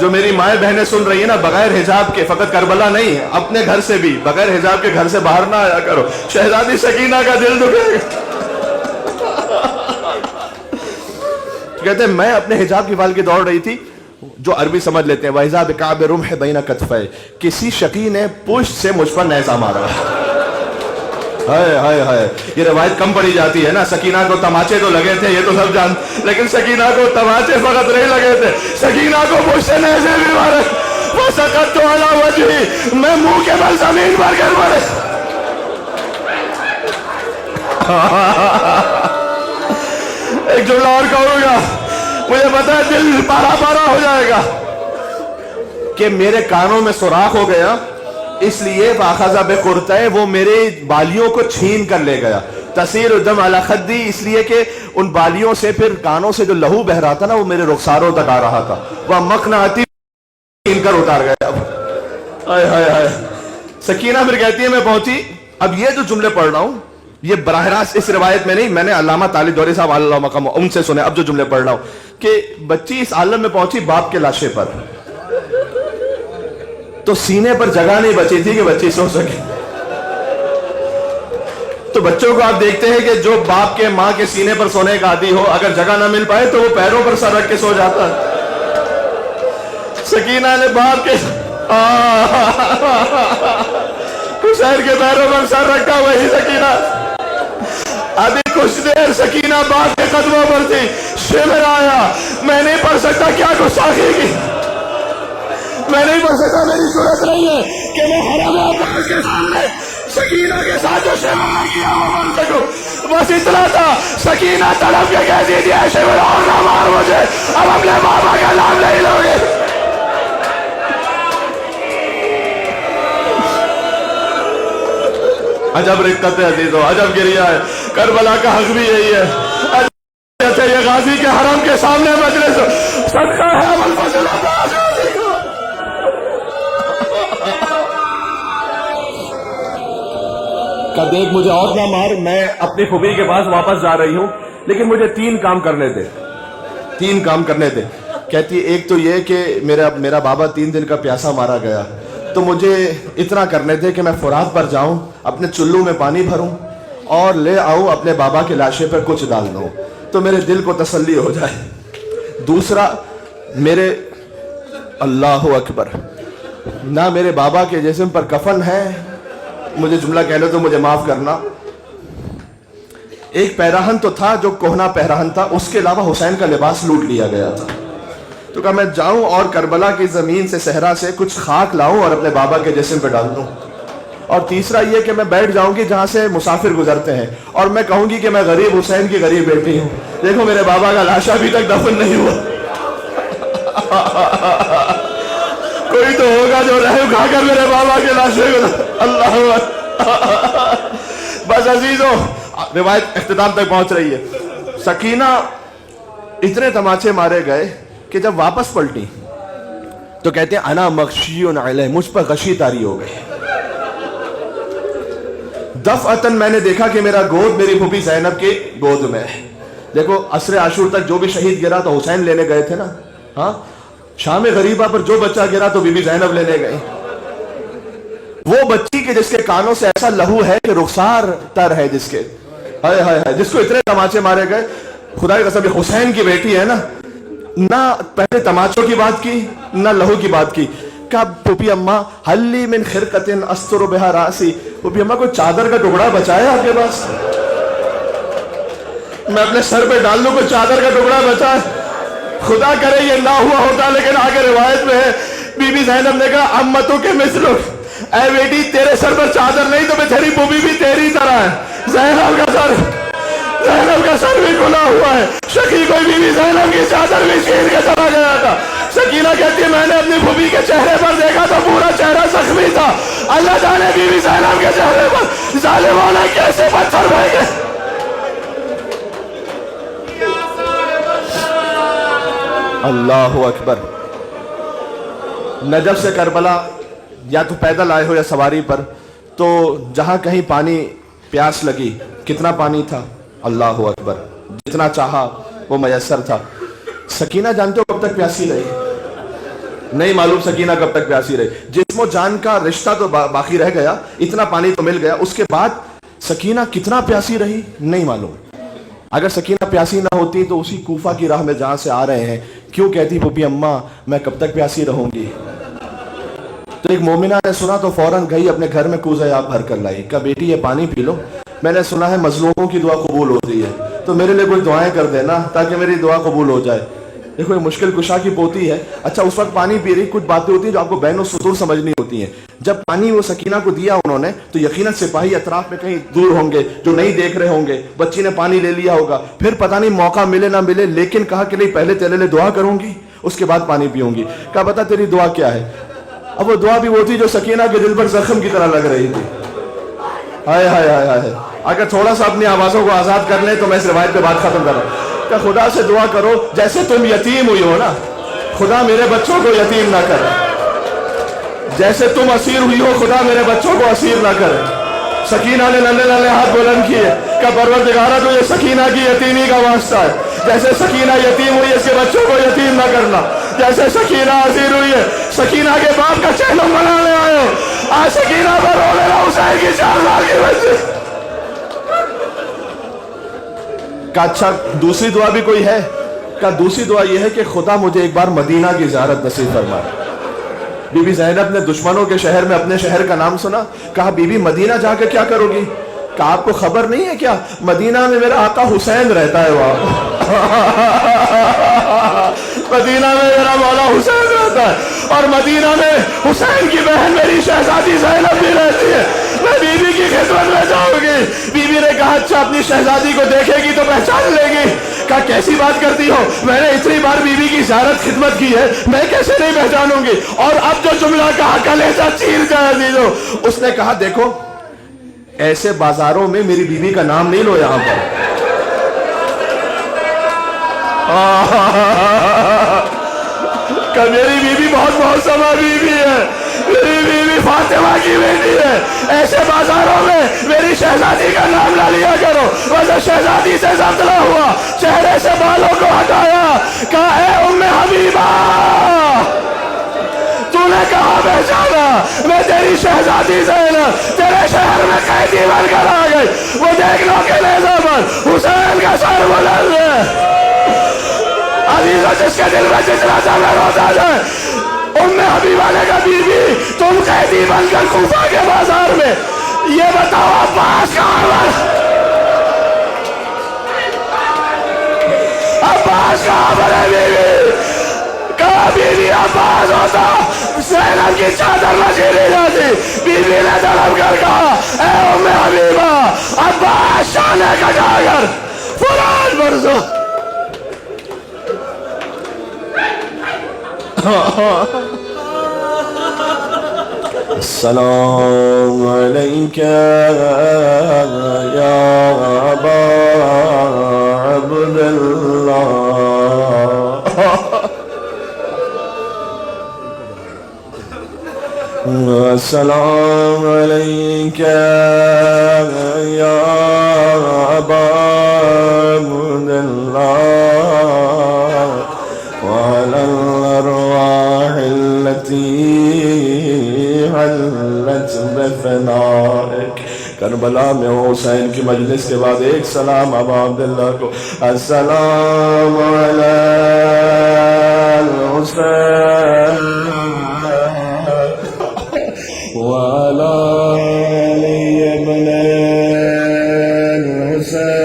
جو میری مائیں بہنیں سن رہی ہیں نا، بغیر حجاب کے، فقط کربلا نہیں، اپنے گھر سے بھی بغیر حجاب کے گھر سے باہر نہ آیا کرو، شہزادی سکینہ کا دل دکھے گا۔ کہتے ہیں میں اپنے حجاب کی وال کی دوڑ رہی تھی، جو عربی سمجھ لیتے ہیں، وَإِذَا بِكَعْبِ رُمْحِ بَيْنَ كَتْفَيْ، کسی شقی نے پشت سے مجھ پر نیزہ مارا۔ ہائے ہائے ہائے، یہ روایت کم پڑی جاتی ہے نا، سکینہ کو تماچے تو لگے تھے، یہ تو سب جان، لیکن سکینہ کو تماچے فقط نہیں لگے تھے، سکینہ کو پشت سے نیزے بھی مارے۔ وَسَقَطْتُ عَلَى وَجْهِي، میں منہ کے بل زمین پر گر پڑے۔ ایک جملہ اور کہوں گا، مجھے پتا ہے دل پارا پارا ہو جائے گا، کہ میرے کانوں میں سوراخ ہو گیا، اس لیے فَأَخَذَ بِقُرْطَيْ، وہ میرے بالیوں کو چھین کر لے گیا، تَسِيلُ الدَّمُ عَلَى خَدِّي، اس لیے کہ ان بالیوں سے پھر کانوں سے جو لہو بہ رہا تھا نا، وہ میرے رخساروں تک آ رہا تھا، وَمَقْنَعَتِي، چھین کر اتار گیا۔ ہائے ہائے ہائے، سکینہ پھر کہتی ہے میں پہنچی، اب یہ جو جملے پڑھ رہا ہوں یہ براہ راست اس روایت میں نہیں، میں نے علامہ طالب دوری صاحب اللہ مقام ان سے سنے، اب جو جملے پڑھ رہا ہوں کہ بچی اس عالم میں پہنچی باپ کے لاشے پر، تو سینے پر جگہ نہیں بچی تھی کہ بچی سو سکے۔ تو بچوں کو آپ دیکھتے ہیں کہ جو باپ کے ماں کے سینے پر سونے کا عادی ہو، اگر جگہ نہ مل پائے تو وہ پیروں پر سر رکھ کے سو جاتا ہے۔ سکینہ نے باپ کے حسین کے پیروں پر سر رکھا، وہی سکینہ ابھی کچھ دیر سکینہ باپ کے قدموں پر تھی، شمر آیا، میں نہیں پڑھ سکتا، کیا گستاخی کی، میں نہیں پڑھ سکتا، میری ضرورت نہیں ہے کہ میں حرم عباس کے سامنے سکینہ کے ساتھ جو شمر کیا وہ بن سکوں، بس اتنا تھا۔ سکینہ تڑپ کے کہہ دیجیے شمر اور نہ مار مجھے، اب اپنے بابا کا نام نہیں لو گے۔ عجب رقت ہے عزیزو، عجب گریہ ہے، کربلا کا حق بھی یہی ہے، عجب یہ غازی کے حرم کے سامنے مجلس صدقہ ہے والفضل کا دیکھ مجھے اور نہ مار، میں اپنی پھوپھی کے پاس واپس جا رہی ہوں، لیکن مجھے 3 کام کرنے دے، 3 کام کرنے دے۔ کہتی ایک تو یہ کہ میرا بابا 3 دن کا پیاسا مارا گیا، تو مجھے اتنا کرنے دے کہ میں فرات پر جاؤں، اپنے چلو میں پانی بھروں اور لے آؤں اپنے بابا کے لاشے پر کچھ ڈال دوں، تو میرے دل کو تسلی ہو جائے۔ دوسرا، میرے اللہ اکبر، نہ میرے بابا کے جسم پر کفن ہے، مجھے جملہ کہہ لو تو مجھے معاف کرنا، ایک پیراہن تو تھا جو کوہنا پیراہن تھا، اس کے علاوہ حسین کا لباس لوٹ لیا گیا تھا، تو کہا میں جاؤں اور کربلا کی زمین سے صحرا سے کچھ خاک لاؤں اور اپنے بابا کے جسم پہ ڈال دوں۔ اور تیسرا یہ کہ میں بیٹھ جاؤں گی جہاں سے مسافر گزرتے ہیں، اور میں کہوں گی کہ میں غریب حسین کی غریب بیٹی ہوں، دیکھو میرے بابا کا لاشا ابھی تک دفن نہیں ہوا۔ کوئی تو ہوگا جو رحم کھا کر میرے بابا کے لاشے کو، اللہ بس عزیزو، روایت اختتام تک پہنچ رہی ہے۔ سکینہ اتنے تماچے مارے گئے کہ جب واپس پلٹی تو کہتے ہیں انا مغشیٌ علیہ، مجھ پر غشی طاری ہو گئی۔ دفعتاً میں نے دیکھا کہ میرا گود میری پھوپھی زینب کی گود میں ہے۔ دیکھو عصر عاشور تک جو بھی شہید گرا تو حسین لینے گئے تھے نا، ہاں، شام غریبہ پر جو بچہ گرا تو بی بی زینب لینے گئی، وہ بچی کے جس کے کانوں سے ایسا لہو ہے کہ رخسار تر ہے، جس کے ہائے ہائے ہائے، جس کو اتنے تماچے مارے گئے، خدا کی قسم یہ حسین کی بیٹی ہے نا، نہ پہلے تماچوں کی بات کی نہ لہو کی بات کی۔ کہا پھوپھی اماں حلی من خرقۃ استر بہا راسی، پھوپھی اماں کوئی چادر کا ٹکڑا بچا ہے آپ کے پاس، میں اپنے سر پہ ڈال لوں، کوئی چادر کا ٹکڑا بچا ہے؟ خدا کرے یہ نہ ہوا ہوتا، لیکن آگے روایت میں ہے بی بی زینب نے کہا امتو کے مثلک، اے بیٹی تیرے سر پر چادر نہیں تو میں تیری پھوپھی بھی تیری طرح ہے۔ زینب کا سر بھی کھلا ہوا ہے، شقی کوئی بی بی زینب کی چادر بھی چھین کے چلا گیا تھا۔ سکینہ کہتی ہے میں نے اپنی پھوپھی کے چہرے پر دیکھا تو پورا چہرہ زخمی تھا، اللہ جانے بی بی زینب کے چہرے پر ظالمانہ کیسے پتھر پھینکے۔ اللہ اکبر۔ نجف سے کربلا یا تو پیدل آئے ہو یا سواری پر، تو جہاں کہیں پانی پیاس لگی، کتنا پانی تھا، اللہ اکبر، جتنا چاہا وہ میسر تھا۔ سکینہ جانتے ہو کب تک پیاسی رہی؟ نہیں معلوم سکینہ کب تک پیاسی رہی. جسم و جان کا رشتہ تو باقی رہ گیا, اتنا پانی تو مل گیا, اس کے بعد سکینہ کتنا پیاسی رہی نہیں معلوم. اگر سکینہ پیاسی نہ ہوتی تو اسی کوفہ کی راہ میں جہاں سے آ رہے ہیں کیوں کہتی پھوپھی اماں میں کب تک پیاسی رہوں گی. تو ایک مومنہ نے سنا تو فوراً گئی اپنے گھر میں کوزہ آب بھر کر لائی. کہا بیٹی یہ پانی پی لو, میں نے سنا ہے مظلوموں کی دعا قبول ہوتی ہے, تو میرے لیے کوئی دعائیں کر دینا تاکہ میری دعا قبول ہو جائے. دیکھو یہ مشکل کشا کی پوتی ہے. اچھا اس وقت پانی پی رہی, کچھ باتیں ہوتی ہیں جو آپ کو بین و سطور سمجھنی ہوتی ہیں. جب پانی وہ سکینہ کو دیا انہوں نے تو یقیناً سپاہی اطراف میں کہیں دور ہوں گے جو نہیں دیکھ رہے ہوں گے. بچی نے پانی لے لیا ہوگا, پھر پتہ نہیں موقع ملے نہ ملے, لیکن کہا کہ نہیں پہلے تیرے لیے دعا کروں گی اس کے بعد پانی پیوں گی. کہا بتا تیری دعا کیا ہے. اب وہ دعا بھی وہ تھی جو سکینہ کے دل پر زخم کی طرح لگ رہی تھی. ہائے ہائے ہائے ہائے. اگر تھوڑا سا اپنی آوازوں کو آزاد کر لیں تو میں اس روایت پہ بات ختم کر رہا ہوں. کہ خدا سے دعا کرو جیسے تم یتیم ہوئی ہو نا, خدا میرے بچوں کو یتیم نہ کرے. جیسے تم اسیر ہوئی ہو خدا میرے بچوں کو اسیر نہ کرے. سکینہ نے ننھے ننھے ہاتھ بلند کیے کہ پروردگارا تو یہ سکینہ کی یتیمی کا واسطہ ہے. جیسے سکینہ یتیم ہوئی اس کے بچوں کو یتیم نہ کرنا. جیسے سکینہ اسیر ہوئی ہے سکینہ کے باپ کا چہلم بنانے آئے ہو. آج سکینہ پر رو لینا حسین کی 4 سال کی بچی. کہ اچھا دوسری دعا بھی کوئی ہے. کہ دوسری دعا یہ ہے کہ خدا مجھے ایک بار مدینہ کی زیارت نصیب فرمائے. بی بی زینب نے دشمنوں کے شہر میں اپنے شہر کا نام سنا. کہا بی بی مدینہ جا کے کیا کرو گی. کہا آپ کو خبر نہیں ہے کیا مدینہ میں میرا آقا حسین رہتا ہے. وہاں مدینہ میں میرا مولا حسین رہتا ہے, اور مدینہ میں حسین کی بہن میری شہزادی زینب بھی رہتی ہے. میں بی بی کی خدمت میں جاؤں گی. بی بی نے کہا اچھا اپنی شہزادی کو دیکھے گی تو پہچان لے گی. کہا کیسی بات کرتی ہو, میں نے اتنی بار بی بی کی زیارت خدمت کی ہے, میں کیسے نہیں پہچانوں گی. اور اب جو جملہ کہا کلیجہ چیر جائے عزیزو. اس نے کہا دیکھو ایسے بازاروں میں میری بی بی کا نام نہیں لو یہاں پر. کہ میری بی بی بہت بہت سما بی بی ہے, میری بی بی فاطمہ کی بیٹی ہے. ایسے بازاروں میں میری شہزادی کا نام نہ لیا کرو. ویسے شہزادی سے ضبط نہ ہوا, چہرے سے بالوں کو ہٹایا. کہا اے ام حبیبہ تو نے کہا پہچانا, میں تیری شہزادی زینب تیرے شہر میں قیدی بن کر آ گئی. وہ دیکھ لو کہ نیزہ پر حسین کا سر بلند ہے. عزیزہ جس کے دل میں جتنا زمین ہوتا جائے. ام حبیبہ نے کہا بی بی تم قیدی بن کر کوفہ کے بازار میں, یہ بتاؤ عباس کہاں پر, عباس کہاں پر ہے بی بی. کہا بی بی عباس ہوتا زینب کی چادر نہ چھیلی جاتی. بی بی نے طلب کر کہا اے ام حبیبہ عباس شانے کٹا کر فلان برزو. السلام علیکہ یا ابا عبداللہ. السلام علیکہ یا ابا عبداللہ وعلی الارواح التي حلت بفنائک. کربلا میں حسین کی مجلس کے بعد ایک سلام ابا عبداللہ کو. السلام علی الحسین وعلی علی ابن الحسین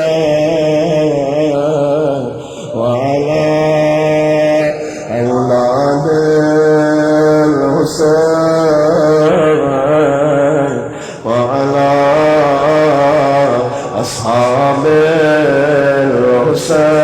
وعلی اولاد الحسین وعلی اصحاب الحسین